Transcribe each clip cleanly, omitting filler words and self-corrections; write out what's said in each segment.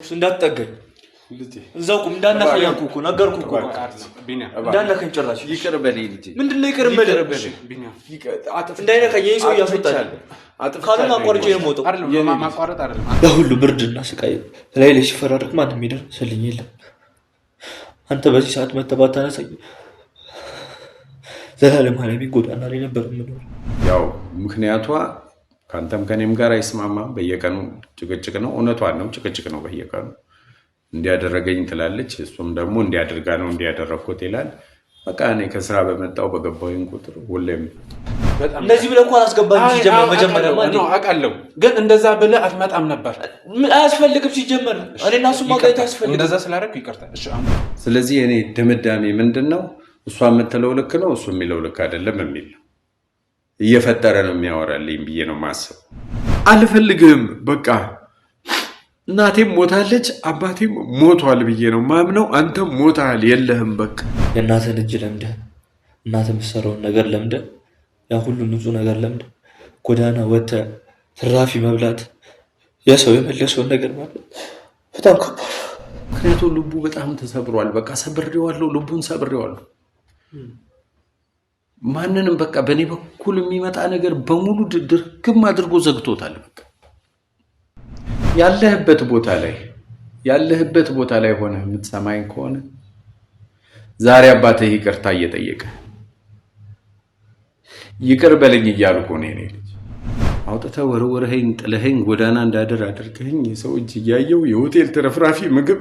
እንዳትጠገኝ እዛው ቁም እንዳነካኝ እኮ ነገርኩህ እኮ እንዳነካኝ ጭራሽ ይቅር በለኝ ልጄ ምንድነው ይቅር በለኝ እንዳይነካኝ ይሄ ሰው ያስወጣል ካለና አቋርጬ ነው የምወጣው ማቋረጥ አይደለም ያ ሁሉ ብርድና ስቃይ ላይ ሲፈራረቅ ማንም ይደርስልኝ የለም አንተ በዚህ ሰዓት መተባት ታነሳኝ ዘላለም ሀላሚ ጎዳና ላይ ነበር የምኖር ያው ምክንያቷ ካንተም ከኔም ጋር አይስማማም በየቀኑ ጭቅጭቅ ነው እውነቷን ነው ጭቅጭቅ ነው በየቀኑ እንዲያደረገኝ ትላለች እሱም ደግሞ እንዲያደርጋ ነው እንዲያደረኩት ይላል በቃ እኔ ከስራ በመጣው በገባውኝ ቁጥር ሁሌም በጣም እንደዚህ ብለህ እንኳን አስገባኝ ሲጀመር መጀመሪያ ማለት ነው አቃለው ግን እንደዛ ብለህ አትመጣም ነበር አያስፈልግም ሲጀመር እኔና እሱ ማጋየት አያስፈልግም እንደዛ ስላደረክ ይቅርታ እሺ ስለዚህ እኔ ድምዳሜ ምንድነው እሷ የምትለው ልክ ነው እሱ የሚለው ልክ አይደለም የሚል እየፈጠረ ነው የሚያወራልኝ ብዬ ነው ማሰብ አልፈልግም በቃ እናቴም ሞታለች አባቴም ሞቷል ብዬ ነው ማምነው አንተም ሞታል የለህም በቃ የእናትህን እጅ ለምደህ እናትህ የምትሰራውን ነገር ለምደህ ያ ሁሉ ንጹህ ነገር ለምደህ ጎዳና ወጥተህ ትራፊ መብላት የሰው የመለሰውን ነገር ማለት በጣም ከባድ ምክንያቱም ልቡ በጣም ተሰብሯል በቃ ሰብሬዋለሁ ልቡን ሰብሬዋለሁ ማንንም በቃ በኔ በኩል የሚመጣ ነገር በሙሉ ድርግም አድርጎ ዘግቶታል በቃ ያለህበት ቦታ ላይ ሆነ የምትሰማኝ ከሆነ ዛሬ አባትህ ይቅርታ እየጠየቀ ይቅር በለኝ እያልኩ ነው እኔ ልጅ አውጥተህ ወርወርኸኝ ጥለኸኝ ጎዳና እንዳደር አድርገኸኝ የሰው እጅ እያየው የሆቴል ተረፍራፊ ምግብ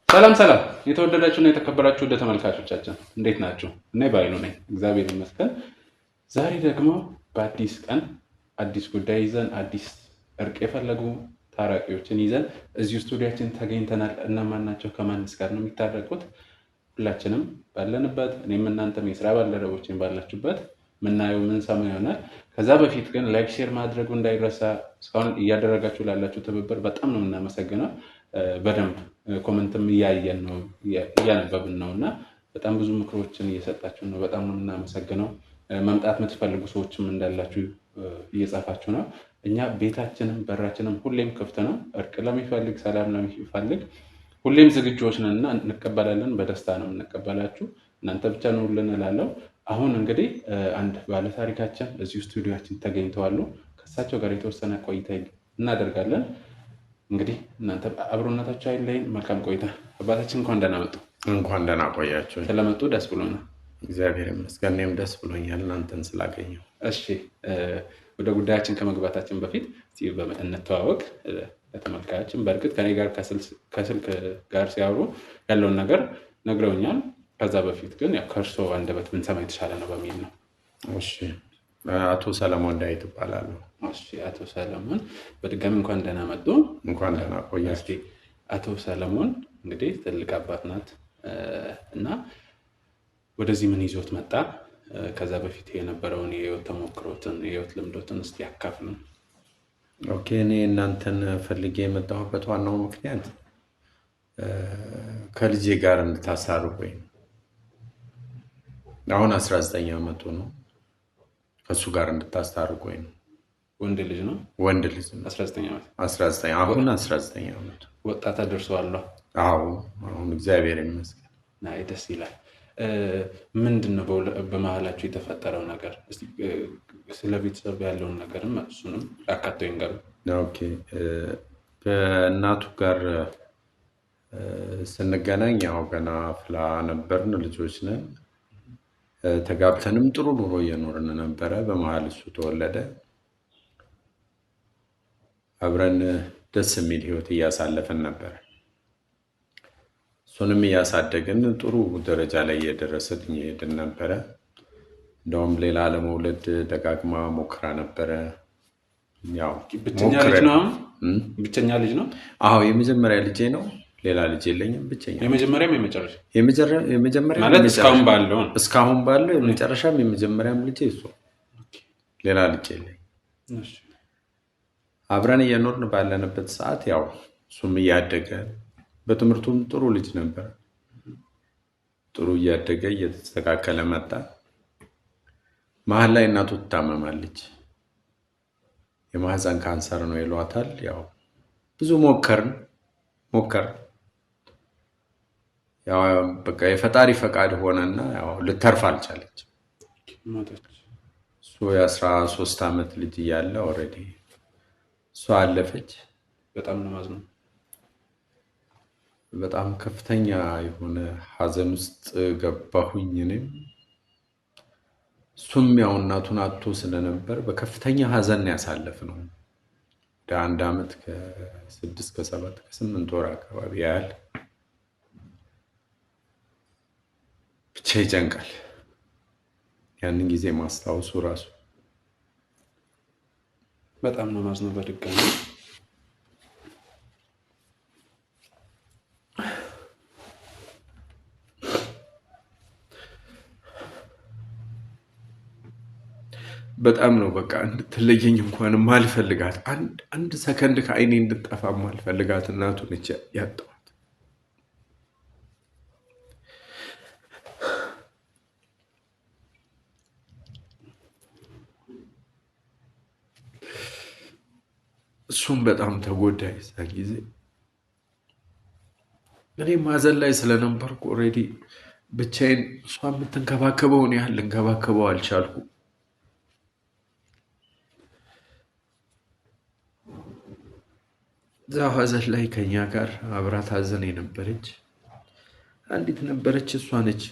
ሰላም የተወደዳችሁና የተከበራችሁ ወደ ተመልካቾቻችን እንዴት ናችሁ? እኔ ባይሉ ነኝ እግዚአብሔር ይመስገን። ዛሬ ደግሞ በአዲስ ቀን አዲስ ጉዳይ ይዘን አዲስ እርቅ የፈለጉ ታራቂዎችን ይዘን እዚህ ስቱዲዮአችን ተገኝተናል። እነማን ናቸው? ከማንስ ጋር ነው የሚታረቁት? ሁላችንም ባለንበት እኔም እናንተም የስራ ባልደረቦችን ባላችሁበት ምናየው ምን ሰማው ይሆናል። ከዛ በፊት ግን ላይክ ሼር ማድረጉ እንዳይረሳ። እስካሁን እያደረጋችሁ ላላችሁ ትብብር በጣም ነው የምናመሰግነው። በደንብ ኮሜንትም እያየን ነው እያነበብን ነውና በጣም ብዙ ምክሮችን እየሰጣችሁ ነው። በጣም ነው የምናመሰግነው። መምጣት የምትፈልጉ ሰዎችም እንዳላችሁ እየጻፋችሁ ነው። እኛ ቤታችንም በራችንም ሁሌም ክፍት ነው። እርቅ ለሚፈልግ ሰላም ለሚፈልግ ሁሌም ዝግጁዎች ነንና እንቀበላለን። በደስታ ነው እንቀበላችሁ። እናንተ ብቻ ነው ልንላለው። አሁን እንግዲህ አንድ ባለ ታሪካችን እዚህ ስቱዲዮአችን ተገኝተዋል። ከሳቸው ጋር የተወሰነ ቆይታ እናደርጋለን። እንግዲህ እናንተ አብሮነታችሁ አይለይን። መልካም ቆይታ። አባታችን እንኳን ደህና መጡ። እንኳን ደህና ቆያችሁ። ስለመጡ ደስ ብሎናል። እግዚአብሔር ይመስገን። እኔም ደስ ብሎኛል እናንተን ስላገኘሁ። እሺ ወደ ጉዳያችን ከመግባታችን በፊት እንተዋወቅ ለተመልካቾችን። በእርግጥ ከኔ ጋር ከስልክ ጋር ሲያወሩ ያለውን ነገር ነግረውኛል። ከዛ በፊት ግን ከእርሶ አንደበት ብንሰማ የተሻለ ነው በሚል ነው። እሺ አቶ ሰለሞን ዳዊት እባላለሁ። እሺ አቶ ሰለሞን በድጋሚ እንኳን ደህና መጡ። እንኳን ደህና ቆያችሁ። አቶ ሰለሞን እንግዲህ ትልቅ አባት ናት እና ወደዚህ ምን ይዞት መጣ? ከዛ በፊት የነበረውን የህይወት ተሞክሮትን የህይወት ልምዶትን እስቲ ያካፍሉን። ኦኬ እኔ እናንተን ፈልጌ የመጣሁበት ዋናው ምክንያት ከልጄ ጋር እንድታሳርቁኝ አሁን 19 ዓመቱ ነው። ከሱ ጋር እንድታስታርቁኝ ነው። ወንድ ልጅ ነው? ወንድ ልጅ ነው። 19 ዓመት 19 አሁን 19 ዓመቱ ወጣት አደርሰዋል። አሁን እግዚአብሔር ይመስገን። ናይ ደስ ይላል። ምንድነው በመሃላችሁ የተፈጠረው ነገር? እስቲ ስለ ቤተሰብ ያለውን ነገርም እሱንም አካተው ይንገሩ። ኦኬ ከእናቱ ጋር ስንገናኝ ያው ገና ፍላ ነበርን፣ ልጆች ነን። ተጋብተንም ጥሩ ኑሮ እየኖርን ነበረ። በመሃል እሱ ተወለደ። አብረን ደስ የሚል ህይወት እያሳለፈን ነበር። እሱንም እያሳደግን ጥሩ ደረጃ ላይ እየደረስን እየሄድን ነበረ። እንደውም ሌላ ለመውለድ ደጋግማ ሞክራ ነበረ። ያው ብቸኛ ልጅ ነው? አዎ የመጀመሪያ ልጄ ነው። ሌላ ልጅ የለኝም። ብቸኛ የመጀመሪያም የመጨረሻ ማለት እስካሁን ባለው የመጨረሻም የመጀመሪያም ልጄ እሱ። ሌላ ልጅ የለኝም። አብረን እየኖርን ባለንበት ሰዓት ያው እሱም እያደገ በትምህርቱም ጥሩ ልጅ ነበር። ጥሩ እያደገ እየተስተካከለ መጣ። መሀል ላይ እናቱ ትታመማለች። የማህፀን ካንሰር ነው ይሏታል። ያው ብዙ ሞከርን ያው በቃ የፈጣሪ ፈቃድ ሆነና ያው ልተርፍ አልቻለች። እሱ የ13 ዓመት ልጅ እያለ ኦልሬዲ እሷ አለፈች። በጣም ነማዝ ነው። በጣም ከፍተኛ የሆነ ሀዘን ውስጥ ገባሁኝ እኔም። እሱም ያው እናቱን አጥቶ ስለነበር በከፍተኛ ሀዘን ያሳለፍነው ወደ 1 ዓመት ከ6 ከ7 ከ8 ወር አካባቢ ያህል ብቻ ይጨንቃል። ያንን ጊዜ ማስታወሱ ራሱ በጣም ነማዝ ነው። በድጋሚ በጣም ነው በቃ እንድትለየኝ እንኳን ማልፈልጋት አንድ ሰከንድ ከአይኔ እንድጠፋ ማልፈልጋት እናቱን እቺ ያጣኋት። እሱም በጣም ተጎዳ። የዛን ጊዜ እኔ ማዘን ላይ ስለነበርኩ ኦልሬዲ ብቻዬን እሷ የምትንከባከበውን ያህል ልንከባከበው አልቻልኩ። እዛው ሀዘን ላይ ከኛ ጋር አብራት ሀዘን የነበረች አንዲት ነበረች። እሷ ነች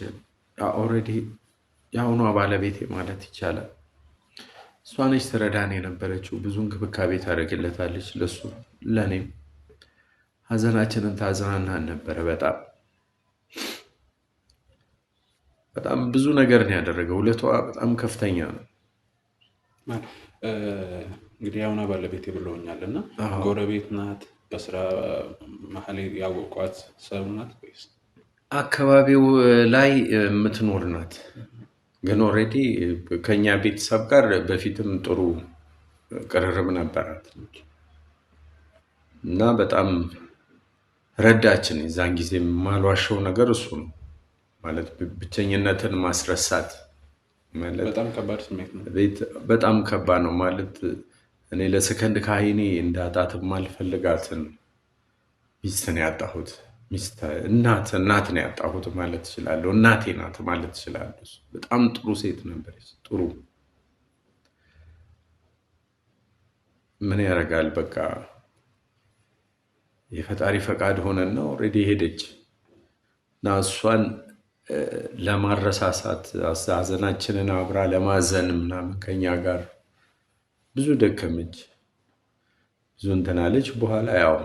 ኦልሬዲ የአሁኗ ባለቤቴ ማለት ይቻላል። እሷ ነች ትረዳን የነበረችው። ብዙ እንክብካቤ ታደርግለታለች ለሱ ለእኔም። ሀዘናችንን ታዝናናን ነበረ። በጣም ብዙ ነገር ነው ያደረገው። ውለቷ በጣም ከፍተኛ ነው። እንግዲህ የአሁኗ ባለቤቴ ብለውኛል እና ጎረቤት ናት? በስራ መሀል ያወቋት ሰው ናት ወይስ አካባቢው ላይ የምትኖር ናት? ግን ኦልሬዲ ከኛ ቤተሰብ ጋር በፊትም ጥሩ ቅርርብ ነበራት እና በጣም ረዳችን። የዛን ጊዜ የማልዋሸው ነገር እሱ ነው። ማለት ብቸኝነትን ማስረሳት ማለት በጣም ከባድ ስሜት ነው። በጣም ከባድ ነው ማለት እኔ ለሰከንድ ከዓይኔ እንዳጣት ማልፈልጋትን ሚስት ነው ያጣሁት። እናት ነው ያጣሁት ማለት እችላለሁ። እናቴ ናት ማለት እችላለሁ። በጣም ጥሩ ሴት ነበረች። ጥሩ ምን ያደርጋል በቃ የፈጣሪ ፈቃድ ሆነና ኦልሬዲ ሄደች እና እሷን ለማረሳሳት ሀዘናችንን አብራ ለማዘን ምናምን ከኛ ጋር ብዙ ደከመች፣ ብዙ እንትን አለች። በኋላ ያው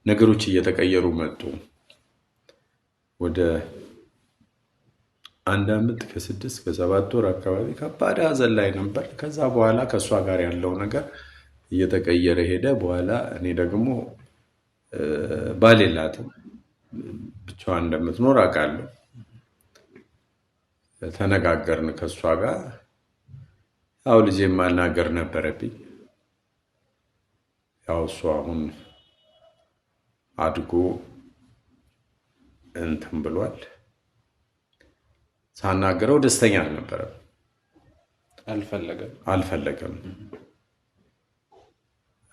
ነገሮች እየተቀየሩ መጡ። ወደ 1 ዓመት ከ6 ከ7 ወር አካባቢ ከባድ ሀዘን ላይ ነበር። ከዛ በኋላ ከእሷ ጋር ያለው ነገር እየተቀየረ ሄደ። በኋላ እኔ ደግሞ ባል የላትም፣ ብቻዋን እንደምትኖር አውቃለሁ። ተነጋገርን ከእሷ ጋር። ያው ልጄ ማናገር ነበረብኝ። ያው እሱ አሁን አድጎ እንትን ብሏል። ሳናገረው ደስተኛ አልነበረም፣ አልፈለገም።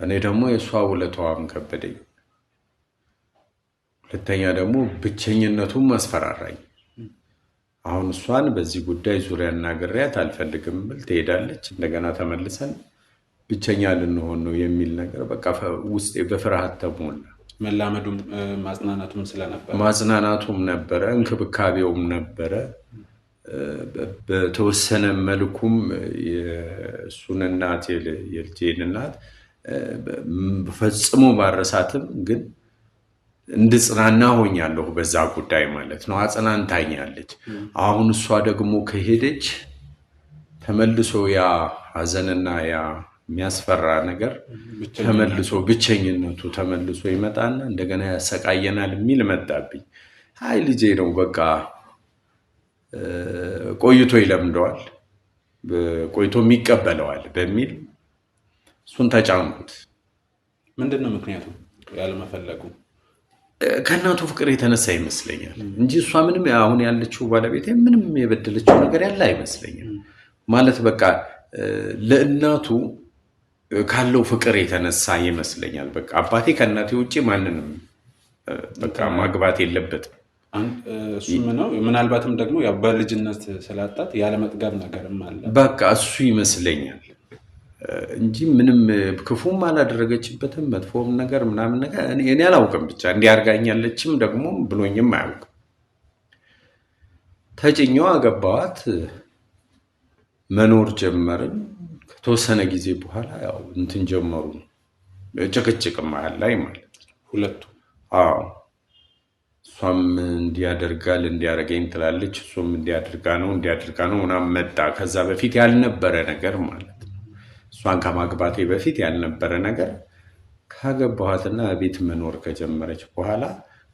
እኔ ደግሞ የእሷ ውለታዋም ከበደኝ። ሁለተኛ ደግሞ ብቸኝነቱም ማስፈራራኝ። አሁን እሷን በዚህ ጉዳይ ዙሪያ እናግሬያት አልፈልግም ብል ትሄዳለች። እንደገና ተመልሰን ብቸኛ ልንሆን ነው የሚል ነገር በቃ ውስጤ በፍርሃት ተሞላ። መላመዱም ማጽናናቱም ማጽናናቱም ነበረ፣ እንክብካቤውም ነበረ። በተወሰነ መልኩም የእሱን እናት የልጄን እናት ፈጽሞ ባረሳትም ግን እንድጽናና ሆኛለሁ በዛ ጉዳይ ማለት ነው። አጽናንታኛለች። አሁን እሷ ደግሞ ከሄደች ተመልሶ ያ ሀዘንና ያ የሚያስፈራ ነገር ተመልሶ ብቸኝነቱ ተመልሶ ይመጣና እንደገና ያሰቃየናል የሚል መጣብኝ። አይ ልጄ ነው በቃ ቆይቶ ይለምደዋል፣ ቆይቶም ይቀበለዋል በሚል እሱን ተጫንኩት። ምንድን ነው ምክንያቱ ያለመፈለጉ? ከእናቱ ፍቅር የተነሳ ይመስለኛል እንጂ እሷ ምንም አሁን ያለችው ባለቤቴ ምንም የበደለችው ነገር ያለ አይመስለኝም። ማለት በቃ ለእናቱ ካለው ፍቅር የተነሳ ይመስለኛል። በቃ አባቴ ከእናቴ ውጭ ማንንም በቃ ማግባት የለበትም። እሱም ነው። ምናልባትም ደግሞ ያው በልጅነት ስላጣት ያለመጥገብ ነገርም አለ። በቃ እሱ ይመስለኛል እንጂ ምንም ክፉም አላደረገችበትም፣ መጥፎም ነገር ምናምን ነገር እኔ አላውቅም። ብቻ እንዲያርጋኛለችም ደግሞ ብሎኝም አያውቅም። ተጭኛው አገባዋት፣ መኖር ጀመርን። ከተወሰነ ጊዜ በኋላ ያው እንትን ጀመሩ፣ ጭቅጭቅ መሀል ላይ ማለት ሁለቱ። አዎ እሷም እንዲያደርጋል እንዲያደርገኝ ትላለች፣ እሱም እንዲያደርጋ ነው ምናምን መጣ። ከዛ በፊት ያልነበረ ነገር ማለት ነው። እሷን ከማግባቴ በፊት ያልነበረ ነገር ካገባኋትና ቤት መኖር ከጀመረች በኋላ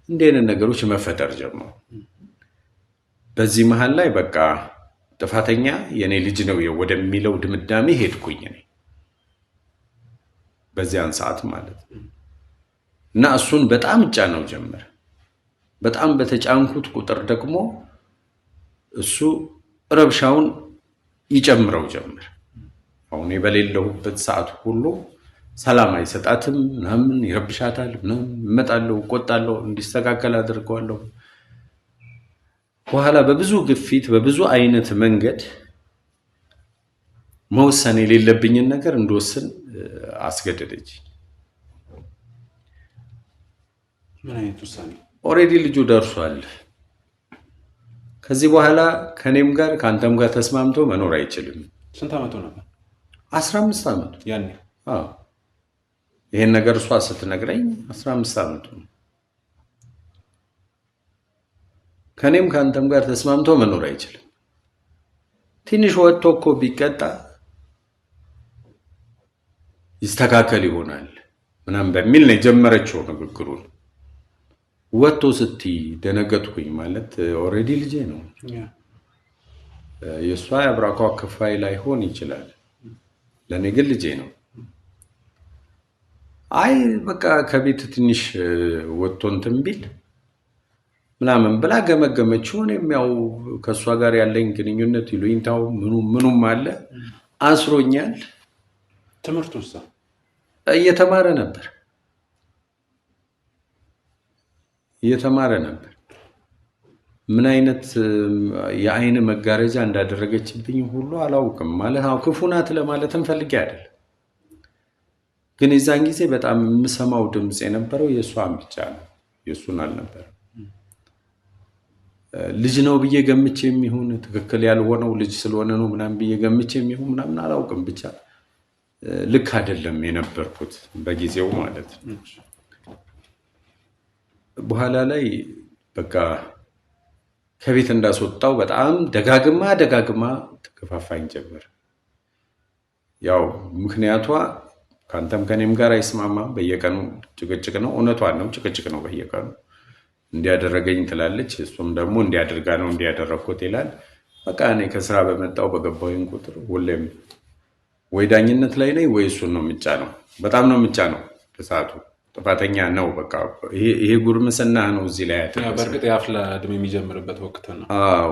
እንዲህ አይነት ነገሮች መፈጠር ጀመሩ። በዚህ መሀል ላይ በቃ ጥፋተኛ የኔ ልጅ ነው ወደሚለው ድምዳሜ ሄድኩኝ እኔ በዚያን ሰዓት ማለት ነው። እና እሱን በጣም እጫነው ጀመረ። በጣም በተጫንኩት ቁጥር ደግሞ እሱ ረብሻውን ይጨምረው ጀመር። አሁን በሌለሁበት ሰዓት ሁሉ ሰላም አይሰጣትም፣ ምናምን ይረብሻታል፣ ምናምን እመጣለሁ፣ እቆጣለሁ፣ እንዲስተካከል አድርገዋለሁ። በኋላ በብዙ ግፊት በብዙ አይነት መንገድ መወሰን የሌለብኝን ነገር እንድወስን አስገደደች። ምን አይነት ውሳኔ? ኦልሬዲ ልጁ ደርሷል። ከዚህ በኋላ ከኔም ጋር ከአንተም ጋር ተስማምቶ መኖር አይችልም። ስንት ዓመቱ ነበር? 15 ዓመቱ ያኔ። ይሄን ነገር እሷ ስትነግረኝ 15 ዓመቱ ነው። ከኔም ከአንተም ጋር ተስማምቶ መኖር አይችልም። ትንሽ ወጥቶ እኮ ቢቀጣ ይስተካከል ይሆናል ምናምን በሚል ነው የጀመረችው ንግግሩን። ወጥቶ ስትይ ደነገጥኩኝ። ማለት ኦልሬዲ ልጄ ነው። የእሷ የአብራኳ ክፋይ ላይሆን ይችላል፣ ለእኔ ግን ልጄ ነው። አይ በቃ ከቤት ትንሽ ወጥቶ እንትን ቢል ምናምን ብላ ገመገመችው። እኔም ያው ከእሷ ጋር ያለኝ ግንኙነት ይሉኝታው ምኑም አለ፣ አስሮኛል። ትምህርት ውስጥ እየተማረ ነበር። ምን አይነት የአይን መጋረጃ እንዳደረገችብኝ ሁሉ አላውቅም። ማለት አዎ ክፉ ናት ለማለትም ፈልጌ አይደለም፣ ግን የዛን ጊዜ በጣም የምሰማው ድምፅ የነበረው የእሷን ብቻ ነው፣ የእሱን አልነበረም። ልጅ ነው ብዬ ገምቼ የሚሆን ትክክል ያልሆነው ልጅ ስለሆነ ነው ምናምን ብዬ ገምቼ የሚሆን ምናምን አላውቅም። ብቻ ልክ አይደለም የነበርኩት በጊዜው ማለት ነው። በኋላ ላይ በቃ ከቤት እንዳስወጣው በጣም ደጋግማ ተከፋፋኝ ጀመር። ያው ምክንያቷ ከአንተም ከኔም ጋር አይስማማም። በየቀኑ ጭቅጭቅ ነው። እውነቷን ነው፣ ጭቅጭቅ ነው በየቀኑ። እንዲያደረገኝ ትላለች፣ እሱም ደግሞ እንዲያደርጋ ነው እንዲያደረግኩት ይላል። በቃ እኔ ከስራ በመጣው በገባሁኝ ቁጥር ሁሌም ወይ ዳኝነት ላይ ነኝ ወይ እሱን ነው ምጫ ነው። በጣም ነው ምጫ ነው። በሰዓቱ ጥፋተኛ ነው። በቃ ይሄ ጉርምስና ነው እዚህ ላይ ያደረሰ። በእርግጥ የአፍላ እድሜ የሚጀምርበት ወቅት ነው። አዎ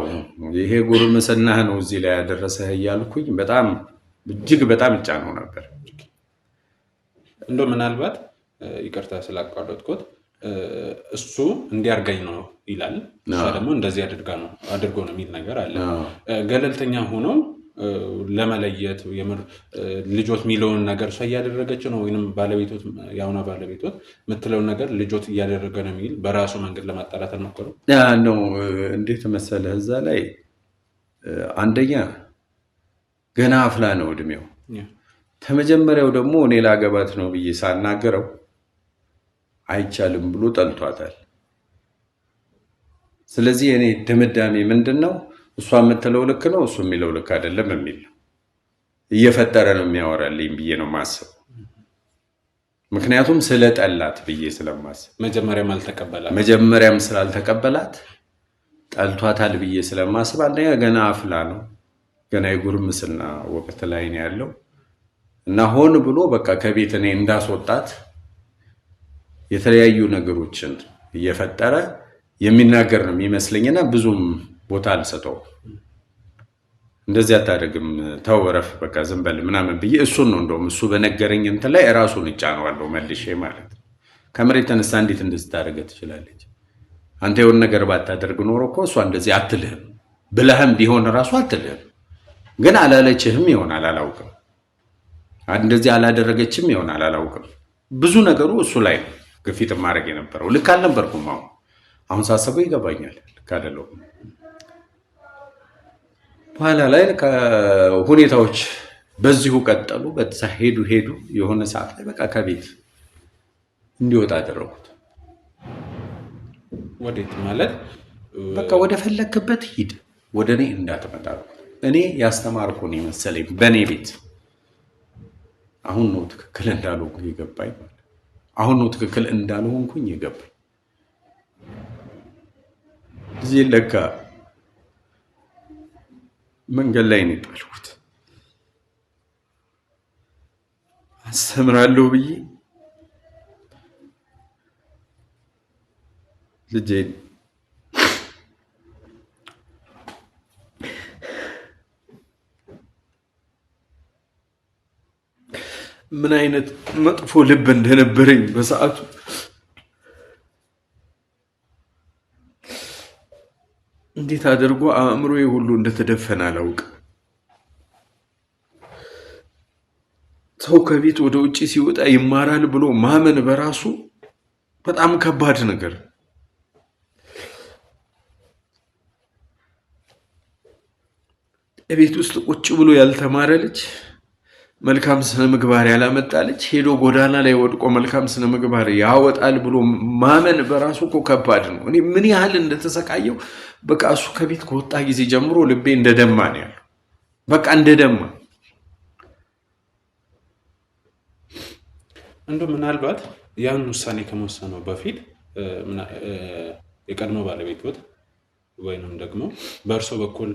ይሄ ጉርምስና ነው እዚህ ላይ ያደረሰህ እያልኩኝ በጣም እጅግ በጣም እጫ ነው ነበር። እንደው ምናልባት ይቅርታ ስላቋረጥኩት እሱ እንዲያርገኝ ነው ይላል፣ እሷ ደግሞ እንደዚህ አድርጎ ነው የሚል ነገር አለ። ገለልተኛ ሆነው ለመለየት የምር ልጆት የሚለውን ነገር እሷ እያደረገች ነው ወይም ባለቤቶት ያውና ባለቤቶት የምትለውን ነገር ልጆት እያደረገ ነው የሚል በራሱ መንገድ ለማጣራት አልሞከረም ነው። እንዴት መሰለህ እዛ ላይ አንደኛ ገና አፍላ ነው እድሜው። ከመጀመሪያው ደግሞ እኔ ላገባት ነው ብዬ ሳናገረው አይቻልም ብሎ ጠልቷታል። ስለዚህ እኔ ድምዳሜ ምንድን ነው እሷ የምትለው ልክ ነው፣ እሱ የሚለው ልክ አይደለም የሚል ነው። እየፈጠረ ነው የሚያወራልኝ ብዬ ነው ማስብ። ምክንያቱም ስለጠላት ብዬ ስለማስብ መጀመሪያም ስላልተቀበላት ጠልቷታል ብዬ ስለማስብ፣ አንደኛ ገና አፍላ ነው፣ ገና የጉርምስና ወቅት ላይ ነው ያለው እና ሆን ብሎ በቃ ከቤት እኔ እንዳስወጣት የተለያዩ ነገሮችን እየፈጠረ የሚናገር ነው የሚመስለኝና ብዙም ቦታ አልሰጠው እንደዚህ አታደርግም፣ ተው እረፍ፣ በቃ ዝም በል ምናምን ብዬ እሱን ነው እንደውም እሱ በነገረኝ እንትን ላይ ራሱን እጫነዋለሁ መልሼ ማለት ነው። ከመሬት ተነሳ እንዴት እንደዚህ ታደርገ ትችላለች? አንተ የሆነ ነገር ባታደርግ ኖሮ እኮ እሷ እንደዚህ አትልህም፣ ብለህም ቢሆን ራሱ አትልህም። ግን አላለችህም ይሆናል አላውቅም፣ እንደዚህ አላደረገችም ይሆናል አላውቅም። ብዙ ነገሩ እሱ ላይ ነው ግፊት ማድረግ የነበረው። ልክ አልነበርኩም። አሁን ሳስበው ይገባኛል፣ ልክ አይደለሁም። በኋላ ላይ ሁኔታዎች በዚሁ ቀጠሉ። በዛ ሄዱ። የሆነ ሰዓት ላይ በቃ ከቤት እንዲወጣ አደረጉት። ወዴት ማለት? በቃ ወደ ፈለክበት ሂድ፣ ወደ እኔ እንዳትመጣ። እኔ ያስተማርኩ ነው መሰለኝ በእኔ ቤት። አሁን ነው ትክክል እንዳልሆንኩኝ የገባኝ። አሁን ነው ትክክል እንዳልሆንኩኝ የገባኝ። እዚህ ለካ መንገድ ላይ ነው የጣልኩት። አስተምራለሁ ብዬ ልጄን ምን አይነት መጥፎ ልብ እንደነበረኝ በሰዓቱ እንዴት አድርጎ አእምሮዬ ሁሉ እንደተደፈነ አላውቅም። ሰው ከቤት ወደ ውጭ ሲወጣ ይማራል ብሎ ማመን በራሱ በጣም ከባድ ነገር። ቤት ውስጥ ቁጭ ብሎ ያልተማረ ልጅ፣ መልካም ስነ ምግባር ያላመጣ ልጅ ሄዶ ጎዳና ላይ ወድቆ መልካም ስነ ምግባር ያወጣል ብሎ ማመን በራሱ እኮ ከባድ ነው። እኔ ምን ያህል እንደተሰቃየው በቃ እሱ ከቤት ከወጣ ጊዜ ጀምሮ ልቤ እንደደማ ነው ያለው። በቃ እንደደማ ምናልባት ያን ውሳኔ ከመወሰነው በፊት የቀድሞ ባለቤት ወይንም ደግሞ በእርሶ በኩል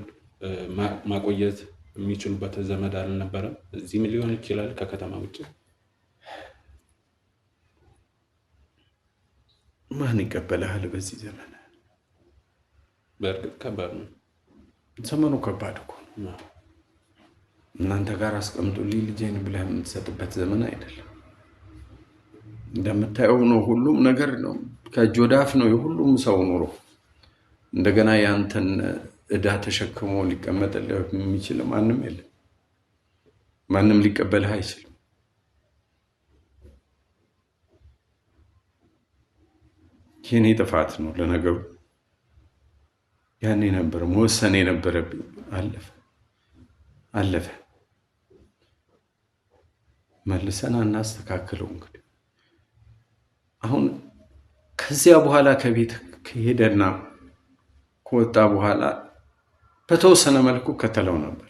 ማቆየት የሚችሉበት ዘመድ አልነበረም? እዚህም ሊሆን ይችላል ከከተማ ውጭ። ማን ይቀበልሃል በዚህ ዘመን? በእርግጥ ከባድ ነው ዘመኑ፣ ከባድ እኮ ነው። እናንተ ጋር አስቀምጡልኝ ልጄን ብለህ የምትሰጥበት ዘመን አይደለም። እንደምታየው ነው፣ ሁሉም ነገር ነው ከእጅ ወደ አፍ ነው የሁሉም ሰው ኑሮ። እንደገና ያንተን እዳ ተሸክሞ ሊቀመጥልህ የሚችል ማንም የለም። ማንም ሊቀበልህ አይችልም። የኔ ጥፋት ነው ለነገሩ። ያኔ ነበር መወሰን የነበረብኝ። አለፈ። መልሰን አናስተካክለው። እንግዲህ አሁን ከዚያ በኋላ ከቤት ከሄደና ከወጣ በኋላ በተወሰነ መልኩ ከተለው ነበር።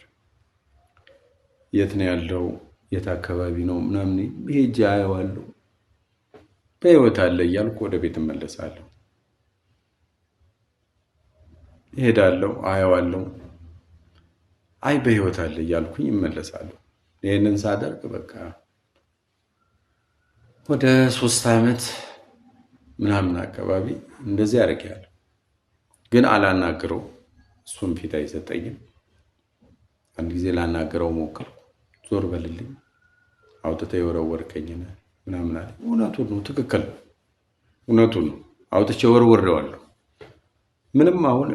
የት ነው ያለው? የት አካባቢ ነው ምናምን ሄጄ አየዋለሁ። በህይወት አለ እያልኩ ወደ ቤት እመለሳለሁ። እሄዳለሁ፣ አየዋለሁ። አይ በህይወት አለ እያልኩኝ እመለሳለሁ። ይህንን ሳደርግ በቃ ወደ 3 ዓመት ምናምን አካባቢ እንደዚህ አደርጋለሁ። ግን አላናግረው፣ እሱም ፊት አይሰጠኝም። አንድ ጊዜ ላናግረው ሞክር፣ ዞር በልልኝ፣ አውጥተህ የወረወርከኝ ምናምን አለ። እውነቱን ነው፣ ትክክል ነው፣ እውነቱን ነው። አውጥቼ ወርውሬዋለሁ። ምንም አሁን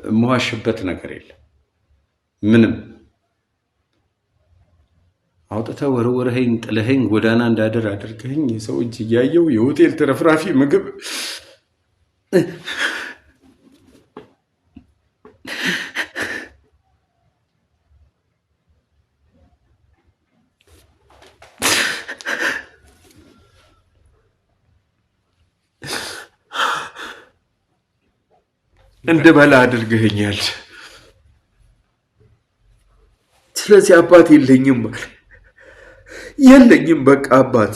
የምዋሽበት ነገር የለም። ምንም አውጥተህ ወርውረኸኝ ጥለኸኝ ጎዳና እንዳደር አድርገኸኝ የሰው እጅ እያየው የሆቴል ተረፍራፊ ምግብ እንደበላ አድርገኸኛል። ስለዚህ አባት የለኝም በቃ አባት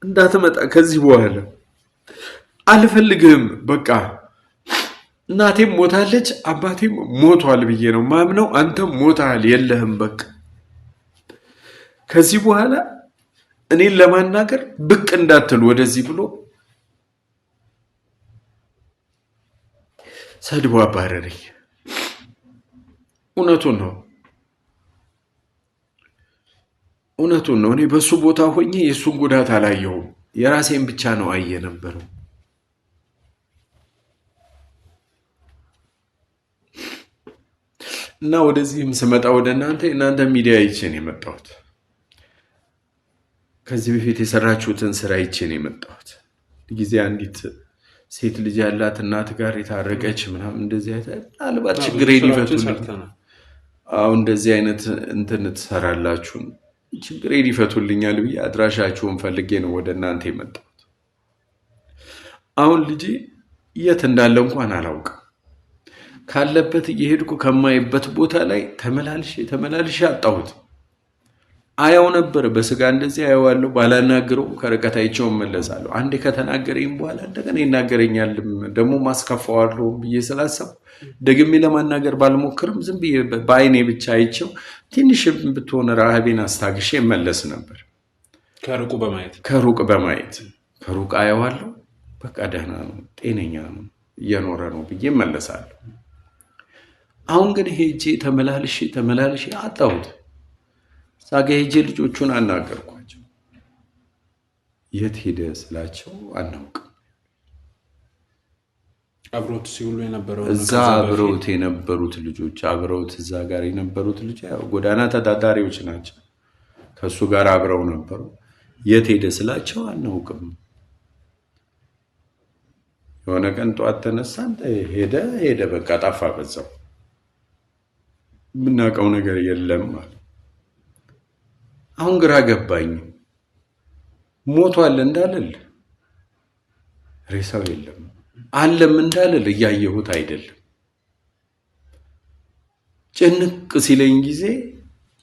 እንዳትመጣ ከዚህ በኋላ አልፈልግህም። በቃ እናቴም ሞታለች፣ አባቴም ሞቷል ብዬ ነው ማምነው። አንተም ሞታል፣ የለህም። በቃ ከዚህ በኋላ እኔን ለማናገር ብቅ እንዳትል ወደዚህ ብሎ ሰድቦ አባረረኝ። እውነቱን ነው። እውነቱን ነው። እኔ በሱ ቦታ ሆኜ የእሱን ጉዳት አላየሁም። የራሴን ብቻ ነው አየ ነበረው። እና ወደዚህም ስመጣ ወደ እናንተ ሚዲያ አይቼን የመጣሁት ከዚህ በፊት የሰራችሁትን ስራ አይቼን የመጣሁት ጊዜ አንዲት ሴት ልጅ ያላት እናት ጋር የታረቀች ምናምን እንደዚህ ምናልባት ችግሬን ይፈቱልኝ። አሁን እንደዚህ አይነት እንትን ትሰራላችሁ ችግሬን ይፈቱልኛል ብዬ አድራሻችሁን ፈልጌ ነው ወደ እናንተ የመጣሁት። አሁን ልጄ የት እንዳለ እንኳን አላውቅም። ካለበት እየሄድኩ ከማይበት ቦታ ላይ ተመላልሼ አጣሁት። አያው ነበር በስጋ እንደዚህ አየዋለሁ። ባላናግረው ከርቀት አይቼው እመለሳለሁ። አንዴ ከተናገረኝ በኋላ እንደገና ይናገረኛልም ደግሞ ማስከፋዋለሁ ብዬ ስላሰብኩ ደግሜ ለማናገር ባልሞክርም ዝም ብዬ በአይኔ ብቻ አይቼው ትንሽ ብትሆን ረሃቤን አስታግሼ እመለስ ነበር። ከሩቅ በማየት ከሩቅ አየዋለሁ። በቃ ደህና ነው፣ ጤነኛ ነው፣ እየኖረ ነው ብዬ እመለሳለሁ። አሁን ግን ሄጄ ተመላልሼ አጣሁት። ሳጋ ሄጄ ልጆቹን አናገርኳቸው። የት ሄደ ስላቸው አናውቅም። አብሮት ሲውሉ የነበረው እዛ አብረውት የነበሩት ልጆች አብረውት እዛ ጋር የነበሩት ልጆች ያው ጎዳና ተዳዳሪዎች ናቸው። ከሱ ጋር አብረው ነበሩ። የት ሄደ ስላቸው አናውቅም። የሆነ ቀን ጠዋት ተነሳን፣ ሄደ በቃ ጠፋ። በዛው የምናውቀው ነገር የለም ማለት። አሁን ግራ ገባኝ። ሞቷል እንዳልል ሬሳው የለም፣ አለም እንዳልል እያየሁት አይደለም። ጭንቅ ሲለኝ ጊዜ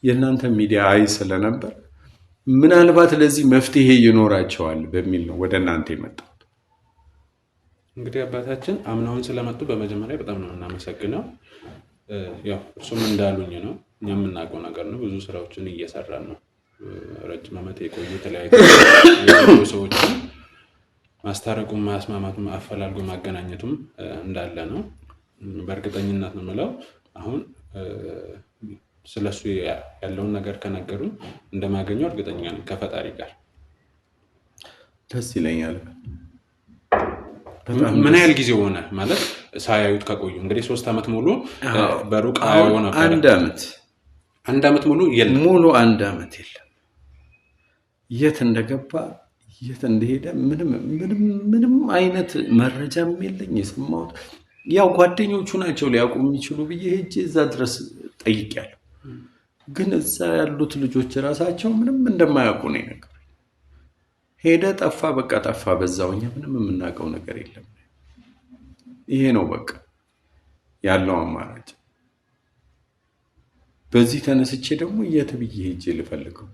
የእናንተ ሚዲያ አይ ስለነበር ምናልባት ለዚህ መፍትሄ ይኖራቸዋል በሚል ነው ወደ እናንተ የመጣሁት። እንግዲህ አባታችን አምናውን ስለመጡ በመጀመሪያ በጣም ነው የምናመሰግነው። ያው እሱም እንዳሉኝ ነው፣ እኛ የምናውቀው ነገር ነው። ብዙ ስራዎችን እየሰራን ነው። ረጅም ዓመት የቆዩ የተለያዩ ሰዎችን ማስታረቁም ማስማማቱም አፈላልጎ ማገናኘቱም እንዳለ ነው። በእርግጠኝነት ነው የምለው። አሁን ስለሱ ያለውን ነገር ከነገሩኝ እንደማገኘው እርግጠኛ ነኝ ከፈጣሪ ጋር። ደስ ይለኛል። ምን ያህል ጊዜ ሆነ ማለት ሳያዩት ከቆዩ? እንግዲህ 3 ዓመት ሙሉ በሩቅ አየው ነበር። አንድ ዓመት ሙሉ አንድ ዓመት የለም። የት እንደገባ የት እንደሄደ ምንም አይነት መረጃም የለኝ። የሰማሁት ያው ጓደኞቹ ናቸው ሊያውቁ የሚችሉ ብዬ ሄጄ እዛ ድረስ ጠይቄያለሁ። ግን እዛ ያሉት ልጆች ራሳቸው ምንም እንደማያውቁ ነው የነገሩኝ። ሄደ፣ ጠፋ፣ በቃ ጠፋ፣ በዛው። እኛ ምንም የምናውቀው ነገር የለም። ይሄ ነው በቃ ያለው አማራጭ። በዚህ ተነስቼ ደግሞ የት ብዬ ሄጄ ልፈልገው?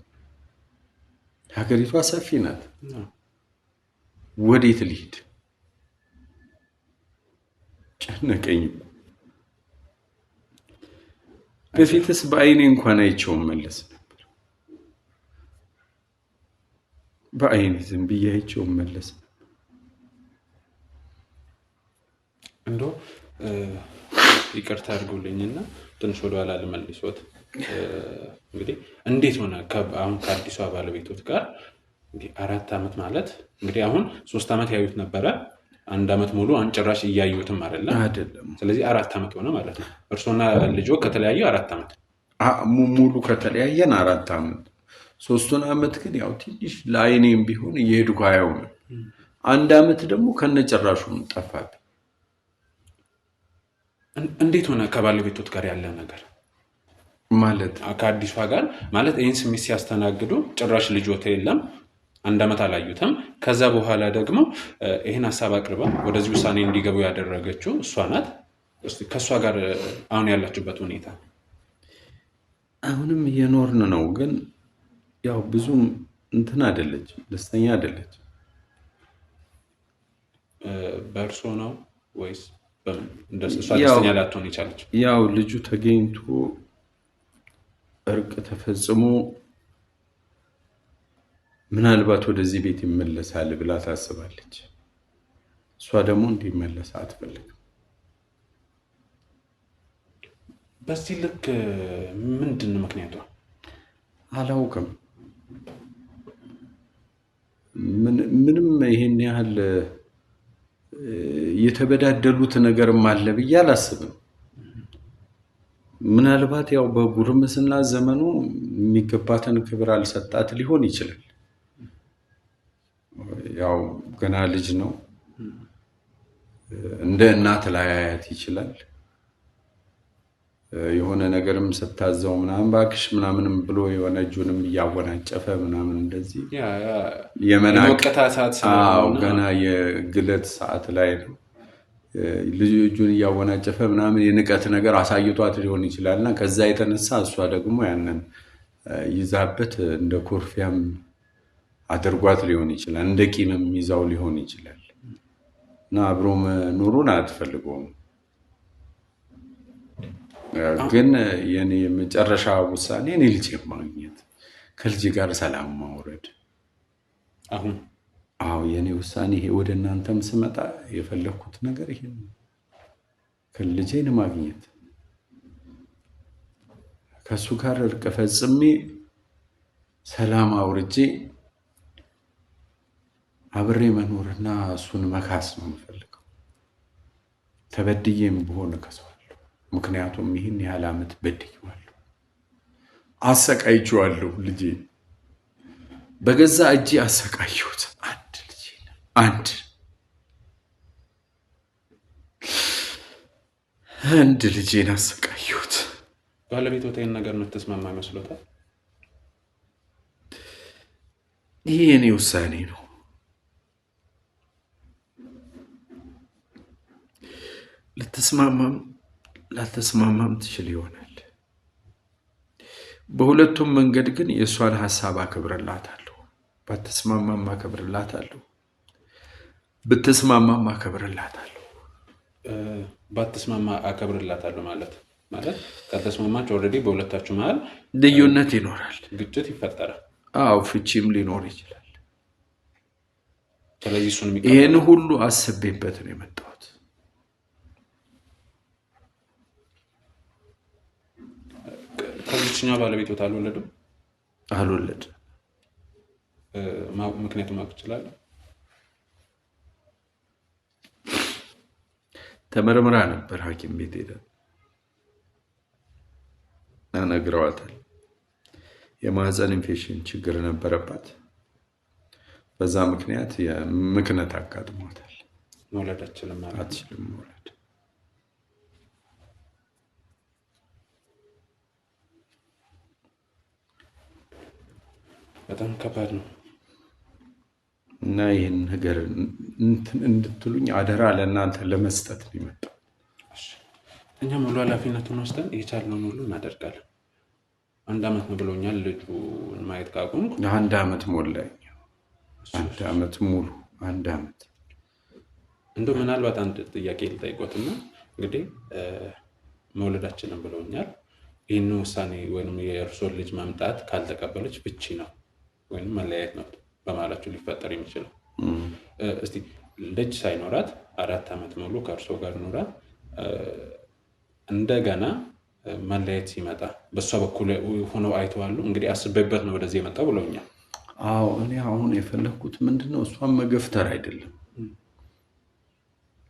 ሀገሪቷ ሰፊ ናት። ወዴት ልሂድ? ጨነቀኝ። በፊትስ በአይኔ እንኳን አይቼው መለስ ነበር። በአይኔ ዝም ብዬ አይቼው መለስ ነበር። እንደው ይቅርታ አድርጉልኝና ትንሽ ወደኋላ ልመልሶት። እንግዲህ እንዴት ሆነ አሁን ከአዲሷ ባለቤቶት ጋር እንግዲህ 4 ዓመት ማለት እንግዲህ አሁን 3 ዓመት ያዩት ነበረ። 1 ዓመት ሙሉ አንጭራሽ እያዩትም አይደለም። ስለዚህ 4 ዓመት ሆነ ማለት ነው። እርሶና ልጆ ከተለያዩ 4 ዓመት ሙሉ ከተለያየን 4 ዓመት። 3 ዓመት ግን ያው ትንሽ ለአይኔም ቢሆን እየሄድኩ አየው ነው። 1 ዓመት ደግሞ ከነጭራሹ ጠፋብኝ። እንዴት ሆነ ከባለቤቶት ጋር ያለ ነገር ማለት ከአዲሷ ጋር ማለት ይህን ስሜት ሲያስተናግዱ ጭራሽ ልጆት የለም፣ 1 ዓመት አላዩትም። ከዛ በኋላ ደግሞ ይህን ሀሳብ አቅርባ ወደዚህ ውሳኔ እንዲገቡ ያደረገችው እሷ ናት። እስቲ ከእሷ ጋር አሁን ያላችሁበት ሁኔታ? አሁንም እየኖርን ነው፣ ግን ያው ብዙም እንትን አይደለች፣ ደስተኛ አይደለች። በእርሶ ነው ወይስ እሷ ደስተኛ ላትሆን የቻለች? ያው ልጁ ተገኝቶ እርቅ ተፈጽሞ ምናልባት ወደዚህ ቤት ይመለሳል ብላ ታስባለች። እሷ ደግሞ እንዲመለስ አትፈልግም። በዚህ ልክ ምንድን ነው ምክንያቷ? አላውቅም። ምንም ይሄን ያህል የተበዳደሉት ነገርም አለ ብዬ አላስብም። ምናልባት ያው በጉርምስና ዘመኑ የሚገባትን ክብር አልሰጣት ሊሆን ይችላል። ያው ገና ልጅ ነው። እንደ እናት ላያያት ይችላል። የሆነ ነገርም ስታዘው ምናምን እባክሽ ምናምንም ብሎ የሆነ እጁንም እያወናጨፈ ምናምን እንደዚህ ገና የግለት ሰዓት ላይ ነው ልጁ እጁን እያወናጨፈ ምናምን የንቀት ነገር አሳይቷት ሊሆን ይችላል እና ከዛ የተነሳ እሷ ደግሞ ያንን ይዛበት እንደ ኮርፊያም አድርጓት ሊሆን ይችላል። እንደ ቂምም ይዛው ሊሆን ይችላል እና አብሮ መኖሩን አትፈልገውም። ግን የኔ የመጨረሻ ውሳኔ እኔ ልጅ ማግኘት፣ ከልጅ ጋር ሰላም ማውረድ። አዎ የኔ ውሳኔ ይሄ። ወደ እናንተም ስመጣ የፈለኩት ነገር ይሄ ነው። ከልጄን ማግኘት፣ ከሱ ጋር እርቅ ፈጽሜ ሰላም አውርጄ አብሬ መኖርና እሱን መካስ ነው የምፈልገው። ተበድዬም በሆነ ከሰዋለሁ። ምክንያቱም ይህን ያህል ዓመት በድዬዋለሁ፣ አሰቃይቼዋለሁ። ልጄ በገዛ እጄ አሰቃየሁት። አንድ ልጄን አሰቃየሁት። ባለቤት ይህን ነገር የምትስማማ ይመስሎታል? ይህ የኔ ውሳኔ ነው። ልትስማማም ላልተስማማም ትችል ይሆናል። በሁለቱም መንገድ ግን የእሷን ሀሳብ አከብርላታለሁ። ባትስማማም አከብርላታለሁ፣ ብትስማማም አከብርላታለሁ። ባትስማማ አከብርላታለሁ ማለት ካልተስማማችሁ ኦልሬዲ በሁለታችሁ መሀል ልዩነት ይኖራል፣ ግጭት ይፈጠራል። አዎ ፍቺም ሊኖር ይችላል። ስለዚህ እሱን ይሄን ሁሉ አስቤበት ነው የመጣሁት። ከዚህኛው ባለቤት አልወለድም። ምክንያቱም ማወቅ እችላለሁ? ተመርምራ ነበር። ሐኪም ቤት ሄዳ ነግረዋታል። የማህፀን ኢንፌክሽን ችግር ነበረባት። በዛ ምክንያት ምክንያት አጋጥሟታል። መውለድ አትችልም መውለድ። በጣም ከባድ ነው እና ይህን ነገር እንድትሉኝ አደራ ለእናንተ ለመስጠት ነው የመጣው። እኛ ሙሉ ኃላፊነቱን ወስደን የቻልነውን ሁሉ እናደርጋለን። 1 ዓመት ነው ብሎኛል ልጁን ማየት ካቆምኩ። 1 ዓመት ሞላኝ። 1 ዓመት ሙሉ 1 ዓመት። እንደው ምናልባት አንድ ጥያቄ ልጠይቆትና እንግዲህ መውለዳችንን ብለውኛል። ይህን ውሳኔ ወይም የእርሶን ልጅ ማምጣት ካልተቀበለች ፍቺ ነው ወይም መለያየት ነው በማለቱ ሊፈጠር የሚችለው። እስቲ ልጅ ሳይኖራት 4 ዓመት ሙሉ ከእርሶ ጋር ኖራ እንደገና መለያየት ሲመጣ በእሷ በኩል ሆነው አይተዋሉ? እንግዲህ አስቤበት ነው ወደዚህ የመጣው ብለውኛል። አዎ እኔ አሁን የፈለግኩት ምንድነው እሷን መገፍተር አይደለም፣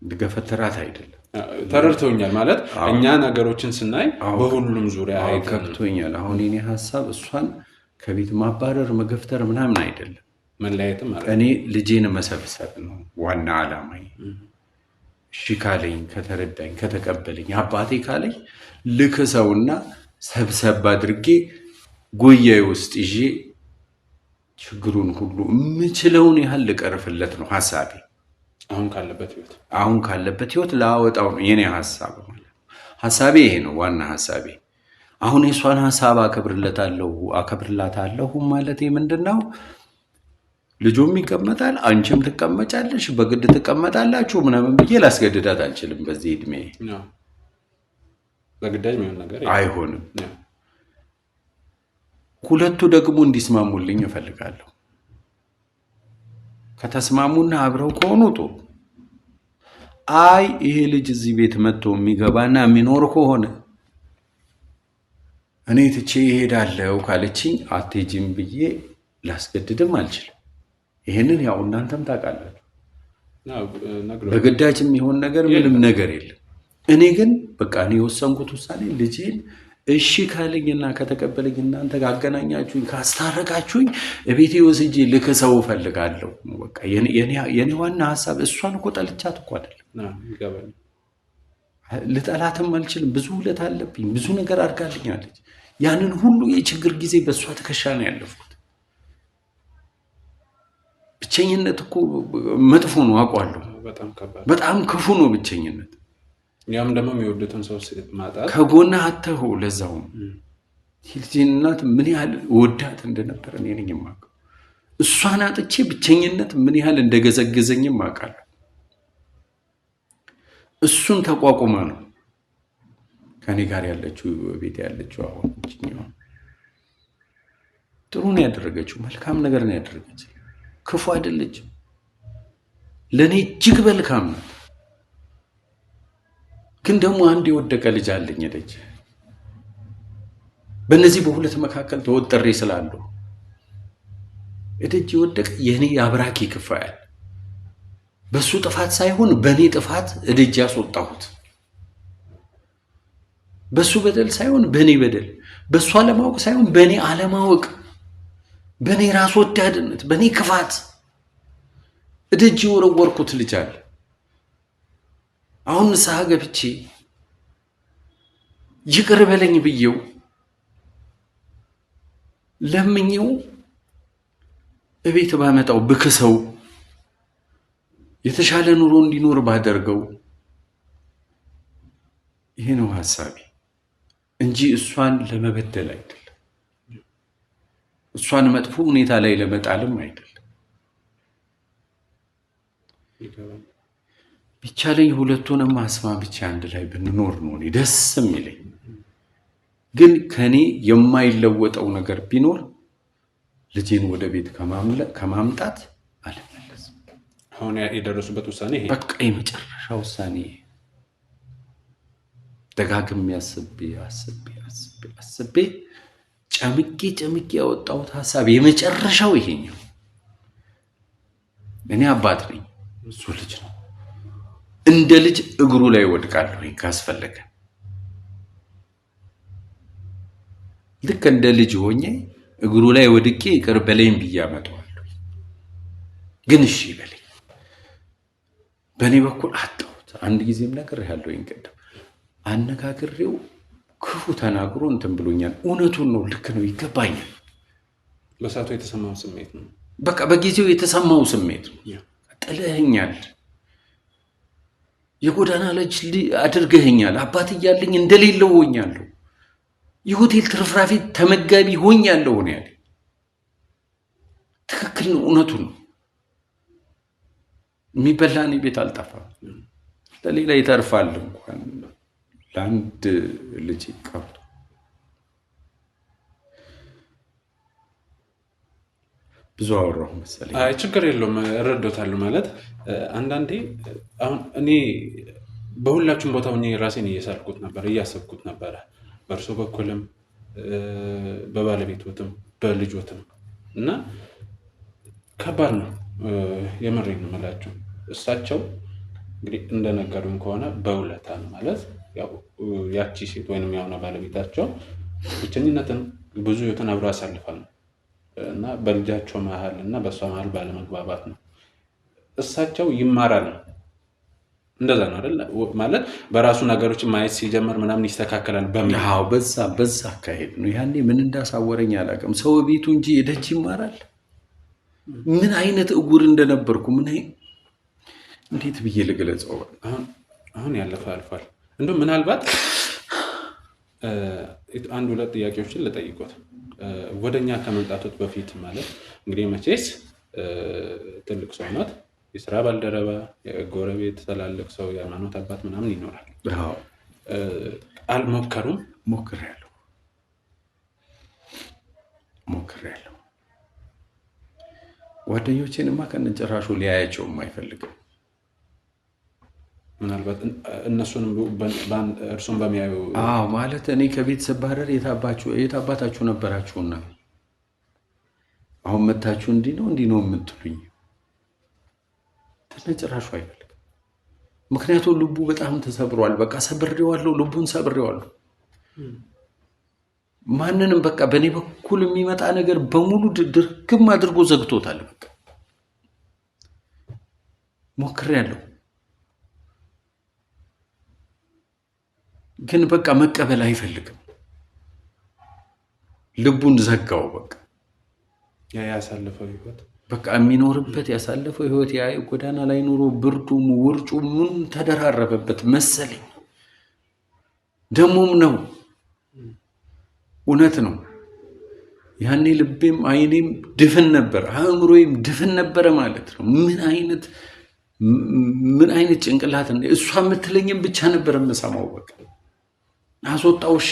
ገፈተራት አይደለም። ተረድተውኛል ማለት እኛ ነገሮችን ስናይ በሁሉም ዙሪያ ገብቶኛል። አሁን የኔ ሀሳብ እሷን ከቤት ማባረር መገፍተር ምናምን አይደለም፣ መለያየትም ማለት እኔ ልጄን መሰብሰብ ነው ዋና ዓላማዬ። እሺ ካለኝ፣ ከተረዳኝ፣ ከተቀበለኝ አባቴ ካለኝ ልክሰውና ሰብሰብ አድርጌ ጎያዬ ውስጥ ይዤ ችግሩን ሁሉ የምችለውን ያህል ልቀርፍለት ነው ሀሳቤ። አሁን ካለበት ህይወት ላወጣው ነው የኔ ሀሳብ ማለት ነው። ሀሳቤ ይሄ ነው ዋና ሀሳቤ። አሁን የሷን ሀሳብ አከብርላታለሁ ማለት ምንድነው? ልጁም ይቀመጣል፣ አንቺም ትቀመጫለሽ፣ በግድ ትቀመጣላችሁ ምናምን ብዬ ላስገድዳት አልችልም። በዚህ እድሜ በግዳጅ የሚሆን ነገር አይሆንም። ሁለቱ ደግሞ እንዲስማሙልኝ እፈልጋለሁ። ከተስማሙና አብረው ከሆኑ ጥሩ። አይ ይሄ ልጅ እዚህ ቤት መጥቶ የሚገባና የሚኖር ከሆነ እኔ ትቼ እሄዳለሁ ካለችኝ አትሄጂም ብዬ ላስገድድም አልችልም። ይሄንን ያው እናንተም ታውቃላችሁ። በግዳጅ የሚሆን ነገር ምንም ነገር የለም። እኔ ግን በቃ እኔ የወሰንኩት ውሳኔ ልጄን እሺ ካለኝና ከተቀበለኝ እናንተ ካገናኛችሁኝ ካስታረቃችሁኝ እቤቴ ወስጄ ልክሰው እፈልጋለሁ። በቃ የኔ ዋና ሀሳብ እሷን እኮ ጠልቻት እኮ አይደለም፣ ልጠላትም አልችልም። ብዙ ውለት አለብኝ፣ ብዙ ነገር አድርጋልኛለች። ያንን ሁሉ የችግር ጊዜ በእሷ ትከሻ ነው ያለፍኩት። ብቸኝነት እኮ መጥፎ ነው አውቃለሁ፣ በጣም ክፉ ነው ብቸኝነት። ያም ደግሞ የሚወዱትን ሰው ማጣት ከጎና አተኸው ለዛውም ልጄን እናት ምን ያህል ወዳት እንደነበር እኔ ነኝ የማውቀው። እሷን አጥቼ ብቸኝነት ምን ያህል እንደገዘገዘኝም አውቃለሁ። እሱን ተቋቁማ ነው ከኔ ጋር ያለችው ቤት ያለችው። አሁን ጥሩ ነው ያደረገችው፣ መልካም ነገር ነው ያደረገችው። ክፉ አይደለችም፣ ለእኔ እጅግ መልካም ነው። ግን ደግሞ አንድ የወደቀ ልጅ አለኝ ልጅ በእነዚህ በሁለት መካከል ተወጥሬ ስላለሁ እደጅ የወደቀ የኔ አብራኪ ክፋያል በሱ ጥፋት ሳይሆን በኔ ጥፋት እደጅ ያስወጣሁት፣ በሱ በደል ሳይሆን በኔ በደል፣ በሱ አለማወቅ ሳይሆን በኔ አለማወቅ፣ በኔ ራስ ወዳድነት፣ በኔ ክፋት እደጅ የወረወርኩት ልጅ አለ። አሁን ንስሐ ገብቼ ይቅር በለኝ ብዬው ለምኜው እቤት ባመጣው ብክሰው የተሻለ ኑሮ እንዲኖር ባደርገው ይሄ ነው ሐሳቤ እንጂ እሷን ለመበደል አይደለም፣ እሷን መጥፎ ሁኔታ ላይ ለመጣልም አይደለም። ቢቻለኝ ሁለቱንም አስማምቼ አንድ ላይ ብንኖር ነው ደስ የሚለኝ። ግን ከኔ የማይለወጠው ነገር ቢኖር ልጄን ወደ ቤት ከማምጣት አልመለስም። አሁን የደረሱበት ውሳኔ ይሄ በቃ የመጨረሻ ውሳኔ። ደጋግሜ አስቤ ጨምቄ ያወጣሁት ሀሳብ የመጨረሻው ይሄኛው። እኔ አባት ነኝ፣ እሱ ልጅ ነው። እንደ ልጅ እግሩ ላይ ወድቃለሁ ካስፈለገ። ልክ እንደ ልጅ ሆኜ እግሩ ላይ ወድቄ ይቅር በለኝ ብዬ አመጣዋለሁ። ግን እሺ በለኝ። በእኔ በኩል አጣሁት። አንድ ጊዜም ነገር ያለው ይንቀደም አነጋግሬው ክፉ ተናግሮ እንትን ብሎኛል። እውነቱን ነው፣ ልክ ነው፣ ይገባኛል። በሳቱ የተሰማው ስሜት ነው። በቃ በጊዜው የተሰማው ስሜት ነው። ጥለኸኛል፣ የጎዳና ልጅ አድርገኸኛል፣ አባት እያለኝ እንደሌለው ሆኛለሁ፣ የሆቴል ትርፍራፊ ተመጋቢ ሆኛለሁ ነው ያለኝ። ትክክል ነው፣ እውነቱን ነው። የሚበላ እኔ ቤት አልጠፋም፣ ለሌላ ይተርፋል እንኳን ለአንድ ልጅ ቀርቶ። ብዙ አወራሁ መሰለኝ። አይ ችግር የለውም፣ እረዶታለሁ። ማለት አንዳንዴ አሁን እኔ በሁላችሁም ቦታ ሆኜ ራሴን እየሳልኩት ነበር፣ እያሰብኩት ነበረ። በእርሶ በኩልም በባለቤቶትም በልጆትም እና ከባድ ነው። የምሬን ነው የምላችሁ። እሳቸው እንግዲህ እንደነገሩኝ ከሆነ በውለታ ነው ማለት ያው ያቺ ሴት ወይንም ያውና ባለቤታቸው ብቸኝነትን ብዙ ህይወትን አብረው አሳልፋል እና በልጃቸው መሀል እና በእሷ መሀል ባለመግባባት ነው። እሳቸው ይማራል፣ እንደዛ ነው አይደል? ማለት በራሱ ነገሮችን ማየት ሲጀምር ምናምን ይስተካከላል በሚል በዛ አካሄድ ነው። ያኔ ምን እንዳሳወረኝ አላውቅም። ሰው ቤቱ እንጂ የደጅ ይማራል። ምን አይነት እጉር እንደነበርኩ እንዴት ብዬ ልግለጸው? አሁን ያለፈ አልፏል። እንደው ምናልባት አንድ ሁለት ጥያቄዎችን ልጠይቆት ወደኛ ከመምጣቶት በፊት ማለት እንግዲህ መቼስ ትልቅ ሰው ናት፣ የስራ ባልደረባ፣ የጎረቤት ትላልቅ ሰው፣ የሃይማኖት አባት ምናምን ይኖራል። አልሞከሩም? ሞክሬያለሁ። ጓደኞቼንማ ከነጭራሹ ሊያያቸውም አይፈልግም። ምናልባት እነሱንም እርሱን በሚያዩ ማለት እኔ ከቤተሰብ ባረር የታባታችሁ ነበራችሁና አሁን መታችሁ እንዲህ ነው የምትሉኝ? ተነጭራሹ አይፈልግም። ምክንያቱም ልቡ በጣም ተሰብሯል። በቃ ሰብሬዋለሁ፣ ልቡን ሰብሬዋለሁ። ማንንም በቃ በእኔ በኩል የሚመጣ ነገር በሙሉ ድርግም አድርጎ ዘግቶታል። በቃ ሞክሬያለሁ፣ ግን በቃ መቀበል አይፈልግም። ልቡን ዘጋው። በቃ ያሳለፈው ህይወት በቃ የሚኖርበት ያሳለፈው ህይወት ያ ጎዳና ላይ ኑሮ ብርዱም ውርጩ ምን ተደራረበበት መሰለኝ። ደሞም ነው፣ እውነት ነው። ያኔ ልቤም አይኔም ድፍን ነበር፣ አእምሮዬም ድፍን ነበረ ማለት ነው። ምን አይነት ጭንቅላት እሷ የምትለኝም ብቻ ነበር የምሰማው። በቃ አስወጣው። እሺ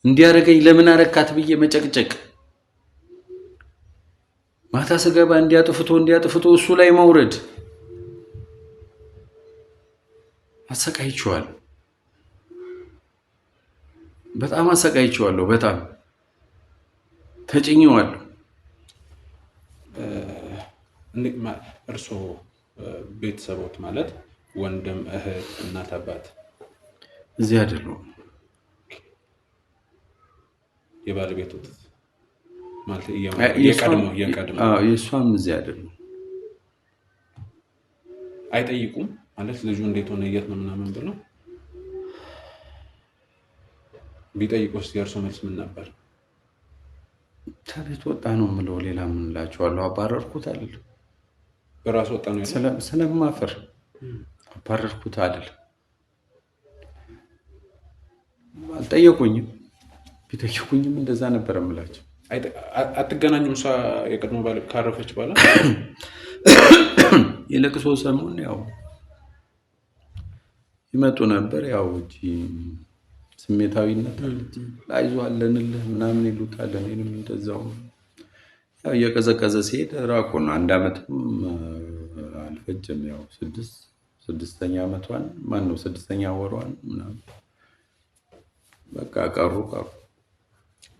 እንዲያረገኝ ለምን አረካት ብዬ መጨቅጨቅ፣ ማታ ስገባ እንዲያጥፍቶ እሱ ላይ መውረድ። አሰቃይቼዋለሁ፣ በጣም አሰቃይቼዋለሁ፣ በጣም ተጭኘዋለሁ። እርስዎ ቤተሰቦት ማለት ወንድም፣ እህት፣ እናት፣ አባት እዚህ አይደሉም? የባለቤቱት ማለት የቀድሞ የእሷም እዚህ አይደሉም? አይጠይቁም ማለት ልጁ እንዴት ሆነ የት ነው ምናምን ብለው ቢጠይቁስ የእርሶ መልስ ምን ነበር? ከቤት ወጣ ነው የምለው። ሌላ ምን እላቸዋለሁ? አባረርኩት አይደለም? በራሱ ወጣ ነው ያለው። ስለማፈር አባረርኩት አይደለም? አልጠየቁኝም። ቢጠይቁኝም እንደዛ ነበር የምላቸው። አትገናኙም? እሷ የቀድሞ ባል ካረፈች በኋላ የለቅሶ ሰሞን ያው ይመጡ ነበር። ያው እጂ ስሜታዊነት አይዞህ አለንልህ ምናምን ይሉታል። እኔንም እንደዛው ያው እየቀዘቀዘ ሲሄድ ራቁ ነው። 1 ዓመትም አልፈጀም። ያው ስድስተኛ ዓመቷን ማነው 6ኛ ወሯን ምናምን በቃ ቀሩ።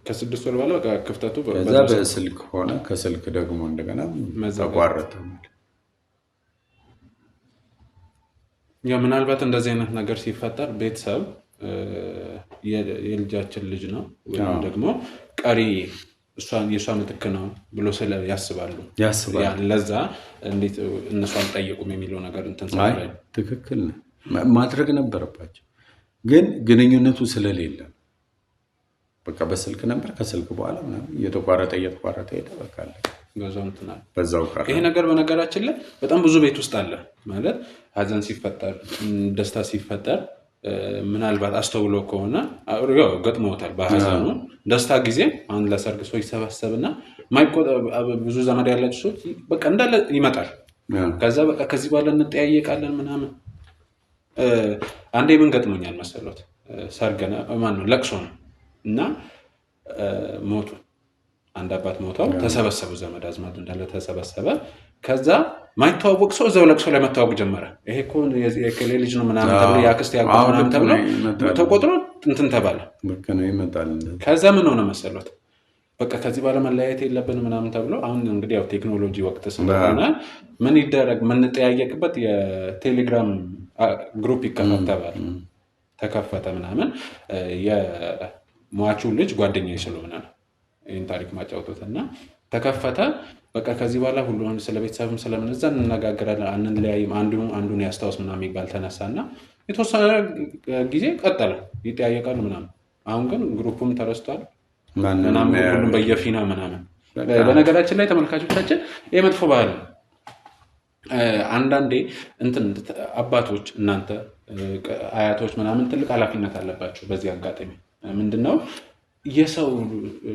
ከ6 ወር በኋላ በቃ ክፍተቱ ከዛ በስልክ ሆነ። ከስልክ ደግሞ እንደገና ተቋረጠ። ያው ምናልባት እንደዚህ አይነት ነገር ሲፈጠር ቤተሰብ የልጃችን ልጅ ነው ወይም ደግሞ ቀሪ የእሷ ምትክ ነው ብሎ ያስባሉ። ለዛ እንዴት እነሱ አልጠየቁም የሚለው ነገር ትክክል ማድረግ ነበረባቸው፣ ግን ግንኙነቱ ስለሌለ በቃ በስልክ ነበር። ከስልክ በኋላ ምናምን እየተቋረጠ ሄደ። በቃ በዛው ቀረ። ይሄ ነገር በነገራችን ላይ በጣም ብዙ ቤት ውስጥ አለ ማለት ሀዘን ሲፈጠር፣ ደስታ ሲፈጠር ምናልባት አስተውሎ ከሆነ ገጥሞታል። በሀዘኑ ደስታ ጊዜ አሁን ለሰርግ ሰው ይሰበሰብና ብዙ ዘመድ ያላቸው ሰዎች በቃ እንዳለ ይመጣል። ከዛ በቃ ከዚህ በኋላ እንጠያየቃለን ምናምን። አንዴ ምን ገጥሞኛል መሰሎት? ሰርግ ማነው ለቅሶ ነው እና ሞቱ። አንድ አባት ሞተው ተሰበሰቡ። ዘመድ አዝማድ እንዳለ ተሰበሰበ። ከዛ ማይተዋወቅ ሰው እዛው ለቅሶ ላይ መታወቅ ጀመረ። ይሄ እኮ የከሌ ልጅ ነው ምናምን ተብሎ የአክስት ያጎት ምናምን ተብሎ ተቆጥሮ እንትን ተባለ። ከዛ ምን ሆነ መሰሎት? በቃ ከዚህ በኋላ መለያየት የለብን ምናምን ተብሎ አሁን እንግዲህ ያው ቴክኖሎጂ ወቅት ስለሆነ ምን ይደረግ የምንጠያየቅበት የቴሌግራም ግሩፕ ይከፈት ተባለ። ተከፈተ ምናምን የሟቹ ልጅ ጓደኛ ስለሆነ ነው ይህን ታሪክ ማጫወቱት እና ተከፈተ። በቃ ከዚህ በኋላ ሁሉን ስለ ቤተሰብም ስለምንዛ እንነጋገራለን፣ አንለያይም፣ አንዱን ያስታውስ ምናምን የሚባል ተነሳና የተወሰነ ጊዜ ቀጠለ። ይጠያየቃሉ ምናምን። አሁን ግን ግሩፑም ተረስቷል ምናምን፣ ሁሉም በየፊና ምናምን። በነገራችን ላይ ተመልካቾቻችን ይህ መጥፎ ባህል ነው። አንዳንዴ አባቶች፣ እናንተ አያቶች ምናምን ትልቅ ኃላፊነት አለባቸው። በዚህ አጋጣሚ ምንድነው የሰው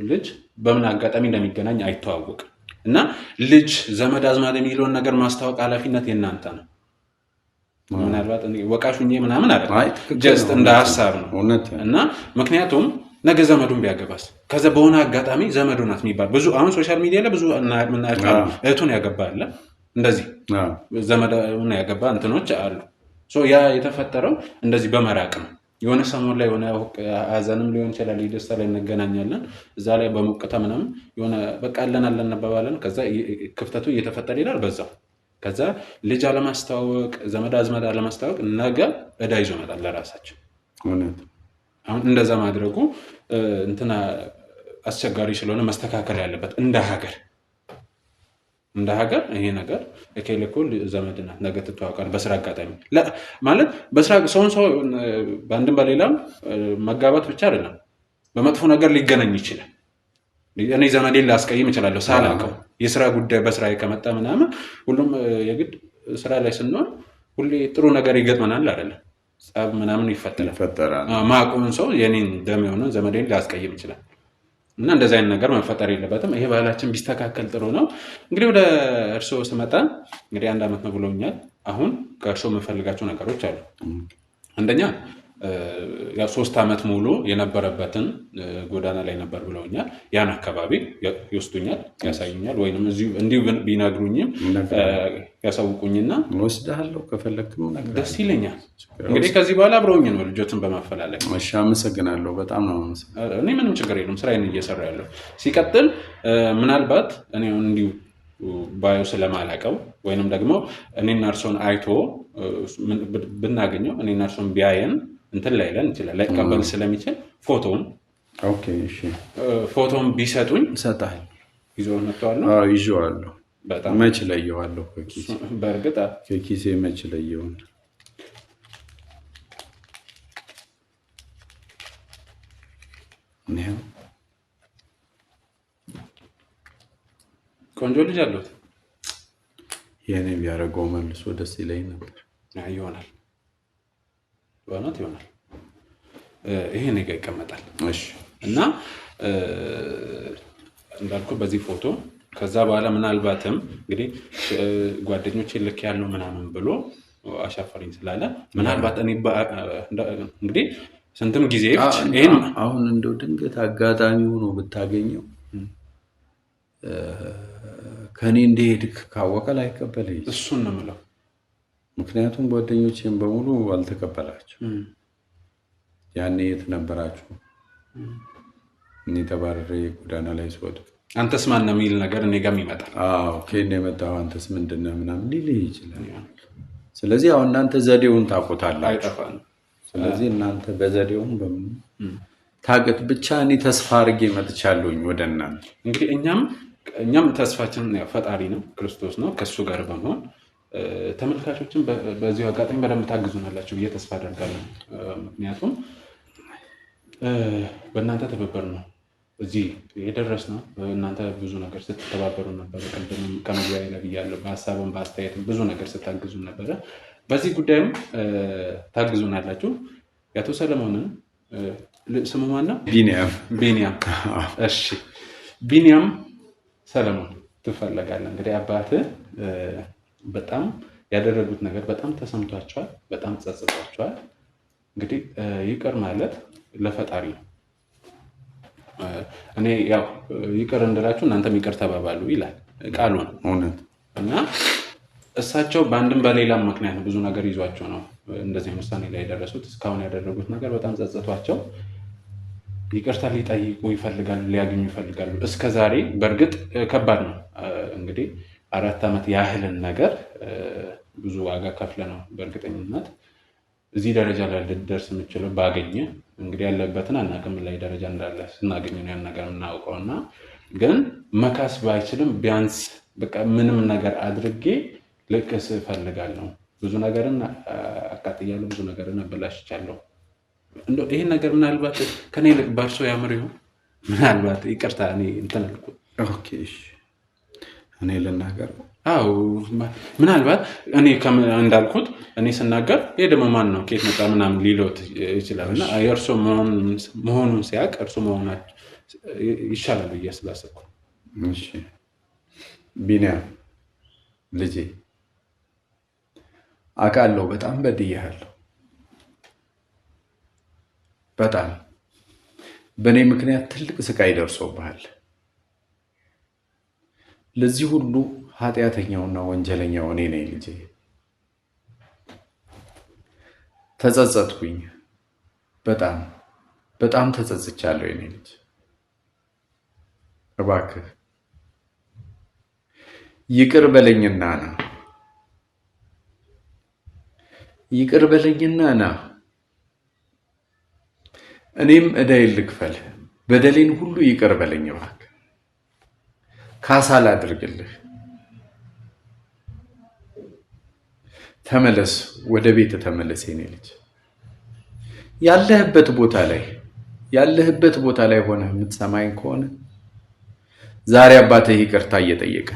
ልጅ በምን አጋጣሚ እንደሚገናኝ አይተዋወቅም እና ልጅ ዘመድ አዝማድ የሚለውን ነገር ማስታወቅ ኃላፊነት የእናንተ ነው። ምናልባት ወቃሹኝ ምናምን አለ ጀስት እንደ ሀሳብ ነው እና ምክንያቱም ነገ ዘመዱን ቢያገባስ ከዛ በሆነ አጋጣሚ ዘመዱ ናት የሚባል ብዙ አሁን ሶሻል ሚዲያ ላይ ብዙ የምናያቸው እህቱን ያገባ አለ፣ እንደዚህ ዘመዱን ያገባ እንትኖች አሉ። ያ የተፈጠረው እንደዚህ በመራቅ ነው። የሆነ ሰሞን ላይ የሆነ ሀዘንም ሊሆን ይችላል፣ ደስታ ላይ እንገናኛለን። እዛ ላይ በሞቅታ ምናምን የሆነ በቃ አለን እንባባለን። ከዛ ክፍተቱ እየተፈጠረ ይላል። በዛው ከዛ ልጅ አለማስተዋወቅ፣ ዘመድ አዝመድ አለማስተዋወቅ ነገ እዳ ይዞ መጣል ለራሳቸው። አሁን እንደዛ ማድረጉ እንትና አስቸጋሪ ስለሆነ መስተካከል ያለበት እንደ ሀገር ይሄ ነገር እኮ ዘመድ ናት ነገ ትተዋወቃል በስራ አጋጣሚ ማለት በስራ ሰው በአንድም በሌላም መጋባት ብቻ አይደለም፣ በመጥፎ ነገር ሊገናኝ ይችላል። እኔ ዘመዴን ላስቀይም እችላለሁ ሳላውቀው፣ የስራ ጉዳይ በስራ ከመጣ ምናምን ሁሉም የግድ ስራ ላይ ስንሆን ሁሌ ጥሩ ነገር ይገጥመናል አይደለም፣ ጸብ ምናምን ይፈጠራል። ማቆምን ሰው የኔን ደም የሆነ ዘመዴን ሊያስቀይም ይችላል እና እንደዚህ አይነት ነገር መፈጠር የለበትም። ይሄ ባህላችን ቢስተካከል ጥሩ ነው። እንግዲህ ወደ እርስዎ ስመጣ እንግዲህ 1 ዓመት ነው ብለውኛል። አሁን ከእርስዎ የምፈልጋቸው ነገሮች አሉ። አንደኛ 3 ዓመት ሙሉ የነበረበትን ጎዳና ላይ ነበር ብለውኛል። ያን አካባቢ ይወስዱኛል፣ ያሳዩኛል፣ ወይም እንዲሁ ቢነግሩኝም ያሳውቁኝና ወስዳለሁ ከፈለግም ነገር ደስ ይለኛል። እንግዲህ ከዚህ በኋላ አብረውኝ ነው ልጆችን በማፈላለግ። እሺ፣ አመሰግናለሁ። በጣም ነው አመሰግናለሁ። እኔ ምንም ችግር የለም፣ ስራዬን እየሰራ ያለው። ሲቀጥል ምናልባት እኔ እንዲሁ ባዩ ስለማላቀው ወይንም ደግሞ እኔና እርሶን አይቶ ብናገኘው እኔና እርሶን ቢያየን እንትን ላይለን ይችላል፣ ላይቀበል ስለሚችል ፎቶን ቢሰጡኝ እሰጥሃለሁ። ይዞ መጥተዋል? ይዤዋለሁ። በጣም መች ለየዋለሁ ከኪሴ። በእርግጥ ከኪሴ መች ለየው። ቆንጆ ልጅ አሉት። የኔ ቢያደርገው መልሶ ደስ ይለኝ ነበር። ይሆናል፣ በእውነት ይሆናል። ይሄ እኔ ጋ ይቀመጣል። እና እንዳልኩ በዚህ ፎቶ ከዛ በኋላ ምናልባትም እንግዲህ ጓደኞቼ ልክ ያለው ምናምን ብሎ አሻፈረኝ ስላለ ምናልባት እኔ እንግዲህ ስንትም ጊዜ አሁን እንደው ድንገት አጋጣሚ ሆኖ ብታገኘው ከኔ እንደሄድክ ካወቀ ላይቀበልህ። እሱን ነው የምለው። ምክንያቱም ጓደኞቼን በሙሉ አልተቀበላቸው። ያኔ የት ነበራችሁ? እኔ ተባረሬ ጎዳና ላይ ስወድቅ አንተስ ማን ነው የሚል ነገር እኔ ጋርም ይመጣል። ከእኔ የመጣው አንተስ ምንድን ነህ ምናምን ሊልህ ይችላል። ስለዚህ አሁን እናንተ ዘዴውን ታውቁታላችሁ። ስለዚህ እናንተ በዘዴውን በምን ታገት ብቻ እኔ ተስፋ አድርጌ መጥቻለሁኝ ወደ እናንተ። እንግዲህ እኛም ተስፋችን ፈጣሪ ነው፣ ክርስቶስ ነው። ከሱ ጋር በመሆን ተመልካቾችን በዚሁ አጋጣሚ በደንብ ታግዙናላችሁ ብዬ ተስፋ አደርጋለሁ። ምክንያቱም በእናንተ ትብብር ነው እዚህ የደረስነው። እናንተ ብዙ ነገር ስትተባበሩ ነበረ። ከመግቢያ ላይ ብያለሁ፣ በሀሳብም በአስተያየትም ብዙ ነገር ስታግዙ ነበረ። በዚህ ጉዳይም ታግዙናላችሁ። የአቶ ሰለሞንን ስሙ ማን ነው? ቢኒያም። እሺ፣ ቢኒያም ሰለሞን ትፈለጋለህ። እንግዲህ አባትህ በጣም ያደረጉት ነገር በጣም ተሰምቷቸዋል፣ በጣም ጸጽቷቸዋል። እንግዲህ ይቅር ማለት ለፈጣሪ ነው። እኔ ያው ይቅር እንድላችሁ እናንተም ይቅር ተባባሉ ይላል ቃሉ ነው። እውነት እና እሳቸው በአንድም በሌላም ምክንያት ብዙ ነገር ይዟቸው ነው እንደዚህ ውሳኔ ላይ የደረሱት። እስካሁን ያደረጉት ነገር በጣም ጸጽቷቸው ይቅርታ ሊጠይቁ ይፈልጋሉ፣ ሊያገኙ ይፈልጋሉ። እስከዛሬ በእርግጥ ከባድ ነው። እንግዲህ 4 ዓመት ያህልን ነገር ብዙ ዋጋ ከፍለ ነው በእርግጠኝነት እዚህ ደረጃ ላይ ልደርስ የምችለው። ባገኘ እንግዲህ ያለበትን አናውቅም ላይ ደረጃ እንዳለ ስናገኝ ነው ያን ነገር የምናውቀው። እና ግን መካስ ባይችልም ቢያንስ በቃ ምንም ነገር አድርጌ ልክስ እፈልጋለሁ። ብዙ ነገርን አቃጥያለሁ፣ ብዙ ነገርን አበላሽቻለሁ። እንደው ይሄን ነገር ምናልባት ከኔ ልክ በእርሶ ያምር ይሆን? ምናልባት ይቅርታ እኔ እንትን አልኩት። ኦኬ እሺ፣ እኔ ልናገር? አዎ፣ ምናልባት እኔ እንዳልኩት እኔ ስናገር ይሄ ደግሞ ማን ነው ከየት መጣ ምናምን ሊሎት ይችላል። እና የእርሶ መሆኑን ሲያውቅ እርሶ መሆናቸው ይሻላል ብዬ ስላሰብኩ። እሺ ቢኒያም ልጄ፣ አውቃለሁ በጣም በድያለሁ። በጣም በእኔ ምክንያት ትልቅ ስቃይ ደርሶብሃል። ለዚህ ሁሉ ኃጢአተኛውና ወንጀለኛው እኔ ነኝ ልጄ። ተጸጸትኩኝ። በጣም በጣም ተጸጽቻለሁ የኔ ልጅ። እባክህ ይቅር በለኝና ና ይቅር በለኝና ና፣ እኔም ዕዳዬን ልክፈል። በደሌን ሁሉ ይቅር በለኝ እባክህ፣ ካሳ ላድርግልህ። ተመለስ፣ ወደ ቤት ተመለስ የኔ ልጅ። ያለህበት ቦታ ላይ ሆነህ የምትሰማኝ ከሆነ ዛሬ አባትህ ይቅርታ እየጠየቀ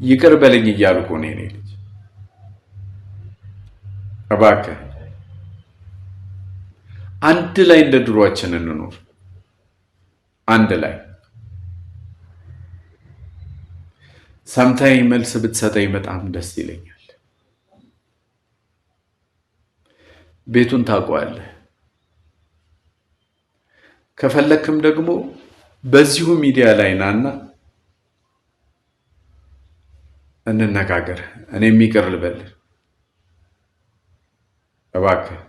ይቅር በለኝ እያልኩ ነው የኔ ልጅ። እባክህ አንድ ላይ እንደ ድሯችን እንኖር። አንድ ላይ ሰምተኸኝ መልስ ብትሰጠኝ በጣም ደስ ይለኛል። ቤቱን ታውቀዋለህ። ከፈለክም ደግሞ በዚሁ ሚዲያ ላይ ናና እንነጋገር። እኔም ይቅር ልበልህ እባክህ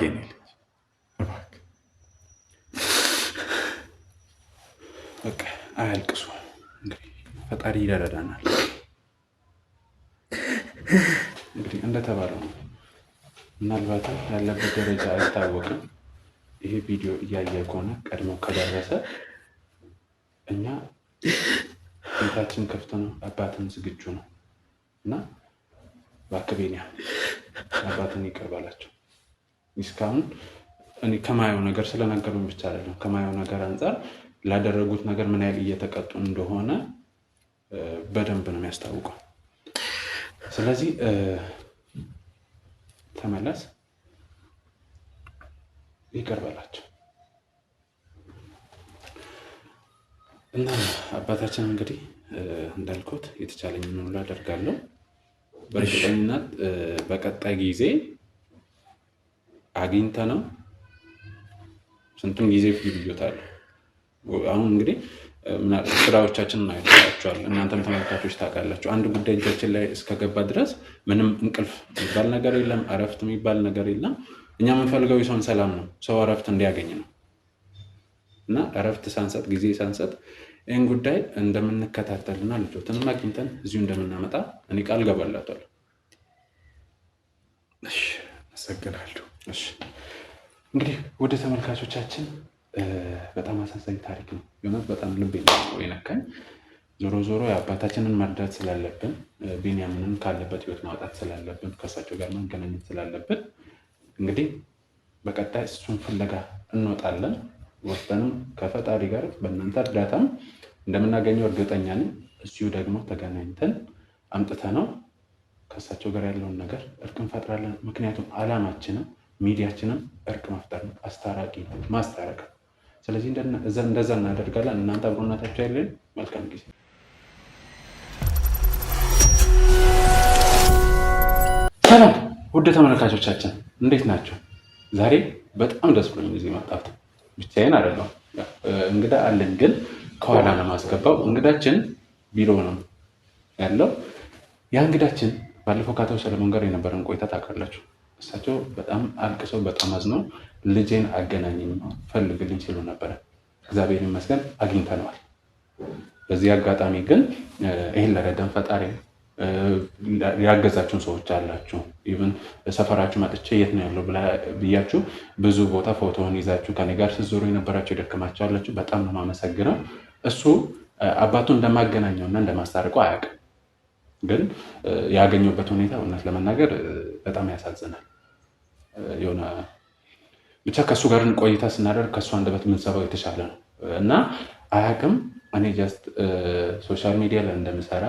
የኔ ልጅ እባክህ። በቃ አያልቅሱ። እንግዲህ ፈጣሪ ይረዳናል። እንግዲህ እንደተባለው ነው። ምናልባትም ያለበት ደረጃ አይታወቅም። ይሄ ቪዲዮ እያየ ከሆነ ቀድሞ ከደረሰ እኛ ቤታችን ክፍት ነው፣ አባትን ዝግጁ ነው እና እባክህ ቤንያ አባትን ይቅር በላቸው። እስካሁን እኔ ከማየው ነገር ስለነገሩኝ ብቻ አይደለም፣ ከማየው ነገር አንጻር ላደረጉት ነገር ምን ያህል እየተቀጡ እንደሆነ በደንብ ነው የሚያስታውቀው። ስለዚህ ተመለስ፣ ይቅር በላቸው እና አባታችን እንግዲህ እንዳልኩት የተቻለኝን ሁሉ አደርጋለሁ። በእርግጠኝነት በቀጣይ ጊዜ አግኝተ ነው ስንቱን ጊዜ ብዮታለሁ። አሁን እንግዲህ ስራዎቻችንን አይታችኋል፣ እናንተም ተመልካቾች ታውቃላችሁ። አንድ ጉዳይ እጃችን ላይ እስከገባ ድረስ ምንም እንቅልፍ የሚባል ነገር የለም፣ እረፍት የሚባል ነገር የለም። እኛ የምንፈልገው የሰውን ሰላም ነው፣ ሰው እረፍት እንዲያገኝ ነው እና እረፍት ሳንሰጥ ጊዜ ሳንሰጥ ይህን ጉዳይ እንደምንከታተልና ልጆትንም አግኝተን እዚሁ እንደምናመጣ እኔ ቃል ገባላታለሁ። አመሰግናለሁ። እንግዲህ ወደ ተመልካቾቻችን በጣም አሳዛኝ ታሪክ ነው የሆነት፣ በጣም ልቤ ነው የነካኝ። ዞሮ ዞሮ የአባታችንን መርዳት ስላለብን፣ ቤንያምንን ካለበት ህይወት ማውጣት ስላለብን፣ ከእሳቸው ጋር ማገናኘት ስላለብን እንግዲህ በቀጣይ እሱን ፍለጋ እንወጣለን። ወስደንም ከፈጣሪ ጋር በእናንተ እርዳታም እንደምናገኘው እርግጠኛ ነኝ። እዚሁ ደግሞ ተገናኝተን አምጥተ ነው ከእሳቸው ጋር ያለውን ነገር እርቅ እንፈጥራለን። ምክንያቱም አላማችንም ሚዲያችንም እርቅ መፍጠር ነው፣ አስታራቂ ነው፣ ማስታረቅ። ስለዚህ እንደዛ እናደርጋለን። እናንተ አብሮነታችሁ ያለን መልካም ጊዜ። ሰላም ውድ ተመልካቾቻችን እንዴት ናቸው? ዛሬ በጣም ደስ ብሎኝ እዚህ መጣሁት። ብቻዬን አይደለሁም፣ እንግዳ አለን። ግን ከኋላ ነው የማስገባው። እንግዳችን ቢሮ ነው ያለው። ያ እንግዳችን ባለፈው ከአቶ ሰለሞን ጋር የነበረን ቆይታ ታውቃላችሁ። እሳቸው በጣም አልቅሰው በጣም አዝነው ልጄን አገናኝኝ ፈልግልኝ ሲሉ ነበረ። እግዚአብሔር ይመስገን አግኝተነዋል። በዚህ አጋጣሚ ግን ይህን ለረዳን ፈጣሪ ያገዛችሁን ሰዎች አላችሁ። ኢቭን ሰፈራችሁ መጥቼ የት ነው ያለው ብያችሁ ብዙ ቦታ ፎቶውን ይዛችሁ ከኔ ጋር ስትዞሩ የነበራችሁ የደከማችሁ አላችሁ። በጣም ነው የማመሰግነው። እሱ አባቱ እንደማገናኘውና እንደማስታርቀው አያውቅም። ግን ያገኘበት ሁኔታ እውነት ለመናገር በጣም ያሳዝናል። የሆነ ብቻ ከእሱ ጋር ቆይታ ስናደርግ ከእሱ አንደበት የምንሰባው የተሻለ ነው እና አያውቅም። እኔ ጀስት ሶሻል ሚዲያ ላይ እንደምሰራ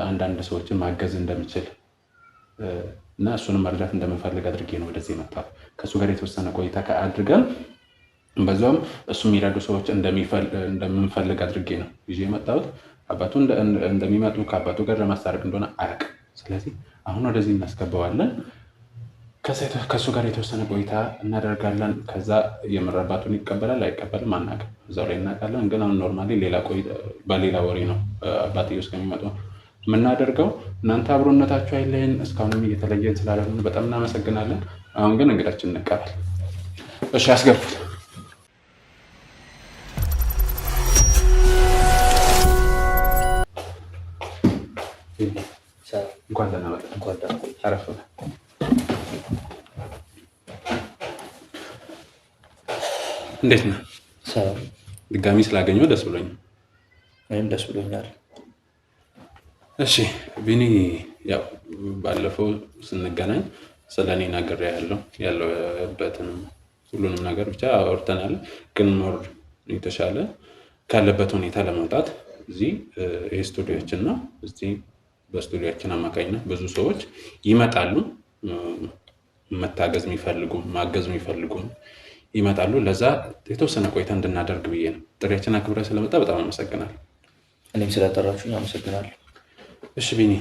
አንዳንድ ሰዎችን ማገዝ እንደምችል እና እሱንም መርዳት እንደምንፈልግ አድርጌ ነው ወደዚህ የመጣሁት። ከእሱ ጋር የተወሰነ ቆይታ አድርገን በዛም እሱ የሚረዱ ሰዎች እንደምንፈልግ አድርጌ ነው ይዤ የመጣሁት። አባቱ እንደሚመጡ ከአባቱ ጋር ለማስታረቅ እንደሆነ አያውቅም። ስለዚህ አሁን ወደዚህ እናስገባዋለን። ከእሱ ጋር የተወሰነ ቆይታ እናደርጋለን። ከዛ የምር አባቱን ይቀበላል አይቀበልም አናውቅም፣ እዛው ላይ እናውቃለን። ግን አሁን ኖርማሊ በሌላ ወሬ ነው አባትየው እስከሚመጡ የምናደርገው። እናንተ አብሮነታችሁ አይለየን። እስካሁንም እየተለየን ስላለን በጣም እናመሰግናለን። አሁን ግን እንግዳችን እንቀበል። እሺ ያስገቡት። እንኳን ደህና መጣህ። እንኳን ደህና ቆይ። አረፍ በል። እንዴት ነህ? ሰላም። ድጋሚ ስላገኘሁ ደስ ብሎኛል። እኔም ደስ ብሎኛል። እሺ ቢኒ፣ ያው ባለፈው ስንገናኝ ስለ እኔ ነግሬሃለሁ። ያለሁበትንም ሁሉንም ነገር ብቻ አውርተናል። ግን ሞር የተሻለ ካለበት ሁኔታ ለመውጣት እዚህ ይህ ስቱዲዮችን ነው። እዚህ በስቱዲዮችን አማካኝነት ብዙ ሰዎች ይመጣሉ። መታገዝ የሚፈልጉም ማገዝ የሚፈልጉም ይመጣሉ። ለዛ የተወሰነ ቆይታ እንድናደርግ ብዬ ነው። ጥሪያችን አክብረህ ስለመጣ በጣም አመሰግናለሁ። እኔም ስለጠራችሁኝ አመሰግናለሁ። እሺ ቢኒ፣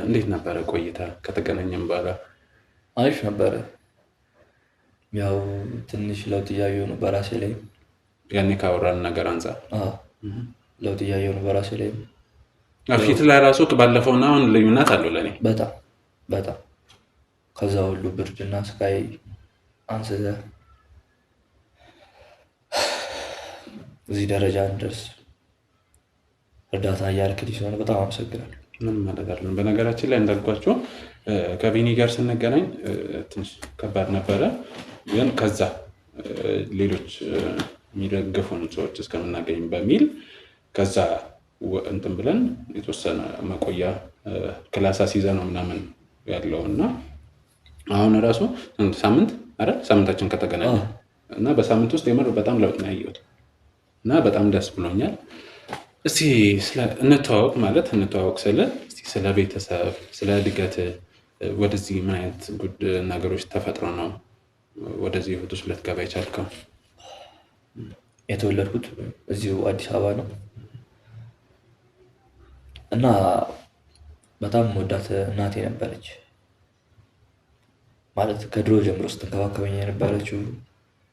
እንዴት ነበረ ቆይታ? ከተገናኘም በኋላ አሪፍ ነበረ። ያው ትንሽ ለውጥ እያየሁ ነው በራሴ ላይ። ያኔ ካወራን ነገር አንጻር ለውጥ እያየሁ ነው በራሴ ላይ። ፊት ላይ ራሱ ባለፈውና አሁን ልዩነት አለው ለእኔ በጣም በጣም። ከዛ ሁሉ ብርድና ስቃይ አንስተህ እዚህ ደረጃ እንደርስ እርዳታ እያደረግልኝ ስለሆነ በጣም አመሰግናለሁ። ምን ማለት አለን። በነገራችን ላይ እንዳልኳቸው ከቢኒ ጋር ስንገናኝ ትንሽ ከባድ ነበረ። ግን ከዛ ሌሎች የሚደግፉን ሰዎች እስከምናገኝ በሚል ከዛ እንትን ብለን የተወሰነ መቆያ ክላስ አስይዘን ነው ምናምን ያለው እና አሁን ራሱ ሳምንታችን ከተገናኘ እና በሳምንት ውስጥ የምር በጣም ለውጥ ነው ያየሁት እና በጣም ደስ ብሎኛል። እስቲ እንተዋወቅ ስለ ስለ ቤተሰብ፣ ስለ እድገት፣ ወደዚህ ምን አይነት ነገሮች ተፈጥሮ ነው ወደዚህ ህይወት ውስጥ ልትገባ የቻልከው? የተወለድኩት እዚሁ አዲስ አበባ ነው እና በጣም ወዳት እናቴ ነበረች። ማለት ከድሮ ጀምሮ ስትንከባከበኝ የነበረችው፣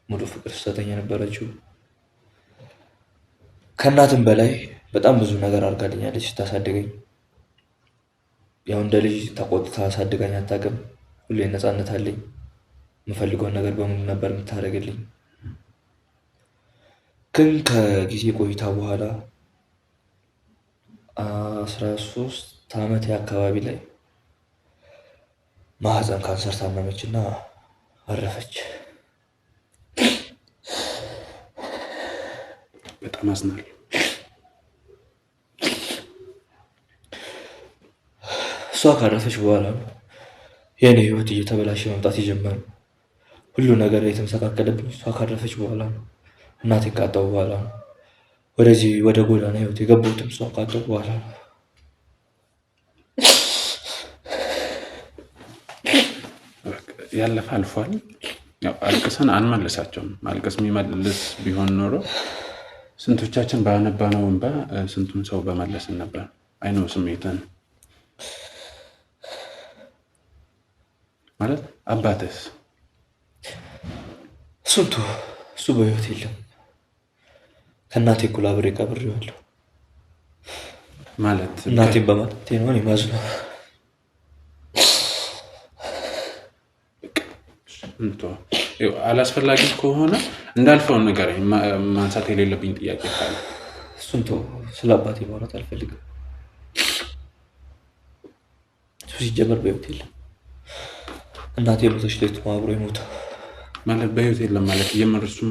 ሙሉ ፍቅር ስትሰጠኝ የነበረችው፣ ከእናትም በላይ በጣም ብዙ ነገር አድርጋልኛለች ስታሳድገኝ። ያው እንደ ልጅ ተቆጥታ አሳድጋኝ አታውቅም። ሁሌ ነፃነት አለኝ። የምፈልገውን ነገር በሙሉ ነበር የምታደርግልኝ። ግን ከጊዜ ቆይታ በኋላ 13 ዓመት አካባቢ ላይ ማህፀን ካንሰር ታመመች እና አረፈች። በጣም አዝናለሁ። እሷ ካረፈች በኋላ ነው የኔ ህይወት እየተበላሸ መምጣት የጀመረው። ሁሉ ነገር የተመሰቃቀለብኝ እሷ ካረፈች በኋላ ነው። እናቴን ካጣሁ በኋላ ነው ወደዚህ ወደ ጎዳና ህይወት የገባሁትም እሷን ካጣሁ በኋላ ነው። ያለፈ አልፏል። አልቅሰን አንመልሳቸውም። ማልቀስ የሚመልስ ቢሆን ኖሮ ስንቶቻችን ባነባነው እንባ ስንቱን ሰው በመለስን ነበር። አይነው ስሜትን ማለት አባትስ እሱ በህይወት የለም። ከእናቴ እኩል አብሬ ቀብሬዋለሁ። ማለት እናቴን በማጣቴ ነው እኔ ማዝነው። አላስፈላጊ ከሆነ እንዳልፈውን ነገር ማንሳት የሌለብኝ ጥያቄ ካለ እሱን ተው። ስለ አባቴ ማውራት አልፈልግም። እሱ ሲጀመር በህይወት የለም። እናቴ ሞተች ላይ አብሮ የሞተው ማለት በህይወት የለም ማለት የምር እሱም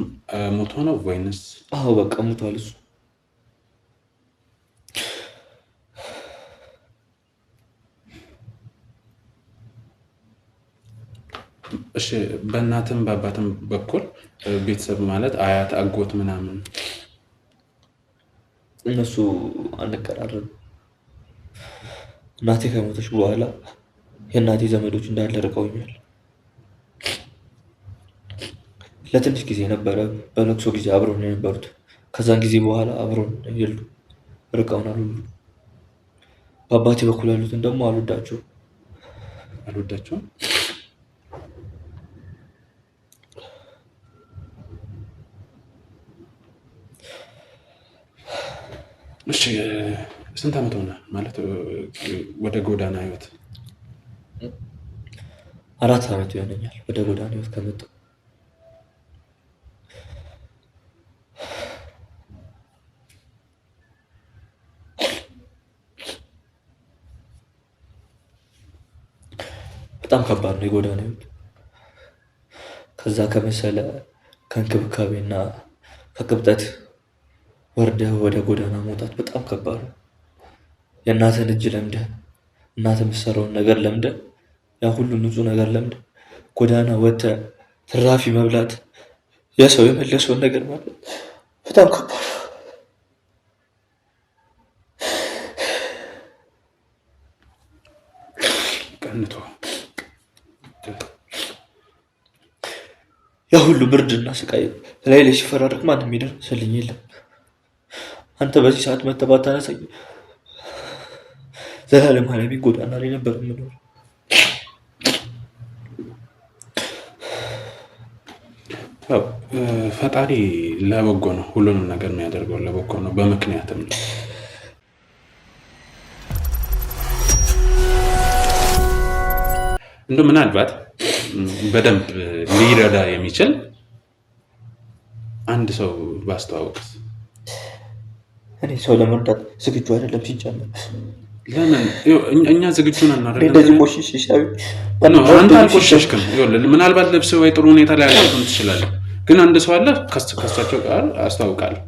ሞቶ ነው ወይንስ? አዎ በቃ ሞቷል እሱ። እሺ በእናትም በአባትም በኩል ቤተሰብ ማለት አያት፣ አጎት ምናምን እነሱ አንቀራረብም። እናቴ ከሞተች በኋላ የእናቴ ዘመዶች እንዳለ ርቀውኛል። ለትንሽ ጊዜ ነበረ በለቅሶ ጊዜ አብረውን የነበሩት። ከዛን ጊዜ በኋላ አብረውን የሉ፣ ርቀውናል ሁሉ። በአባቴ በኩል ያሉትን ደግሞ አልወዳቸውም። እሺ ስንት ዓመት ሆነ ማለት ወደ ጎዳና ህይወት? 4 ዓመት ይሆነኛል ወደ ጎዳና ህይወት ከመጣሁ። በጣም ከባድ ነው የጎዳና ህይወት። ከዛ ከመሰለ ከእንክብካቤና ከቅብጠት ወርደህ ወደ ጎዳና መውጣት በጣም ከባድ ነው። የእናትህን እጅ ለምደህ እናትህ የምትሰራውን ነገር ለምደህ ያ ሁሉ ንጹህ ነገር ለምደህ ጎዳና ወጥተህ ትራፊ መብላት የሰው የመለሰውን ነገር ማለት በጣም ከባድ ነው። ቀንቶ ያ ሁሉ ብርድና ስቃይ ላይ ሲፈራረቅ ማንም የሚደርስልኝ የለም። አንተ በዚህ ሰዓት መተህ ባታነሳኝ ዘላለም አለሚ ጎዳና ላይ ነበር የምኖር። ፈጣሪ ለበጎ ነው፣ ሁሉንም ነገር የሚያደርገው ለበጎ ነው፣ በምክንያትም ነው። እንደ ምናልባት በደንብ ሊረዳ የሚችል አንድ ሰው ባስተዋወቅስ? እኔ ሰው ለመርዳት ዝግጁ አይደለም ሲጀምር። ለምን እኛ ዝግጁ ነን አይደል? እንደዚህ ቆሽሽ ይሻል አንተ አልቆሸሽክም። ምናልባት ልብስ ወይ ጥሩ ሁኔታ ላይ አልሆን ትችላለህ፣ ግን አንድ ሰው አለ ከሳቸው ጋር አስተዋውቃለሁ።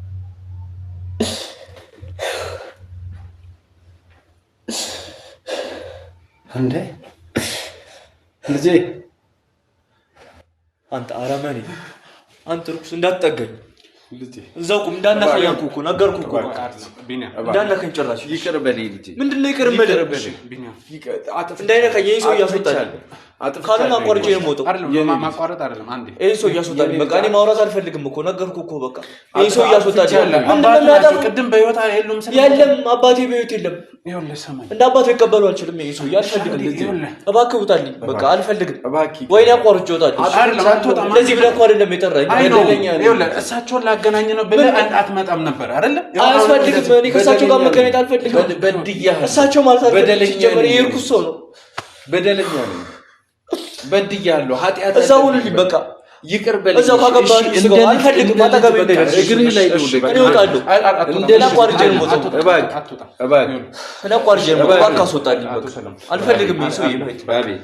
እንዴ ልጄ አንተ አረመኔ፣ አንተ ርኩስ እንዳትጠገኝ እዛው ቁም። እንዳነካኝ አልኩህ እኮ ነገርኩህ እኮ እንዳነካኝ። ጭራሽ ይቅር በለኝ ልጄ። ምንድን ነው ይቅር በለኝ? እንዳይነካኝ ይሄን ሰው እያስወጣል። ካሉን አቋርጬ ነው የምወጣው። ማቋረጥ አይደለም አንዴ ይሄን ሰው እያስወጣል። በቃ እኔ ማውራት አልፈልግም እኮ ነገርኩህ እኮ በቃ ይሄን ሰው እያስወጣል። ቅድም በህይወት የሉም የለም አባቴ በህይወት የለም። እንደ አባቴ ይቀበሉ አልችልም። ይሄን ሰው አልፈልግም። እባክህ ውጣልኝ። በቃ አልፈልግም። ወይኔ አቋርጬ እወጣለሁ። እንደዚህ ብለህ እኮ አይደለም የጠራኝ። እሳቸውን ላገናኝ ነው ብለህ አትመጣም ነበር አይደለ? አያስፈልግም። እኔ ከእሳቸው ጋር መገናኘት አልፈልግም። እሳቸው ማለት አልፈልግም። ሲጀመር ይሄ እርኩስ ሰው ነው። በደለኛ ነው። በድያለሁ። ኃጢአት እዛው ሁሉልኝ። በቃ ይቅር በለኝ። እዛው ካገባህ አልፈልግም። አጠገቤ እንዳይደርስ እግርህ ላይ ነው። እኔ እወጣለሁ። እንደና አቋርጬ ነው የምወጣው። እባክህ እባክህ እባክህ አስወጣልኝ። በቃ አልፈልግም። ይሄ ሰው ይሄ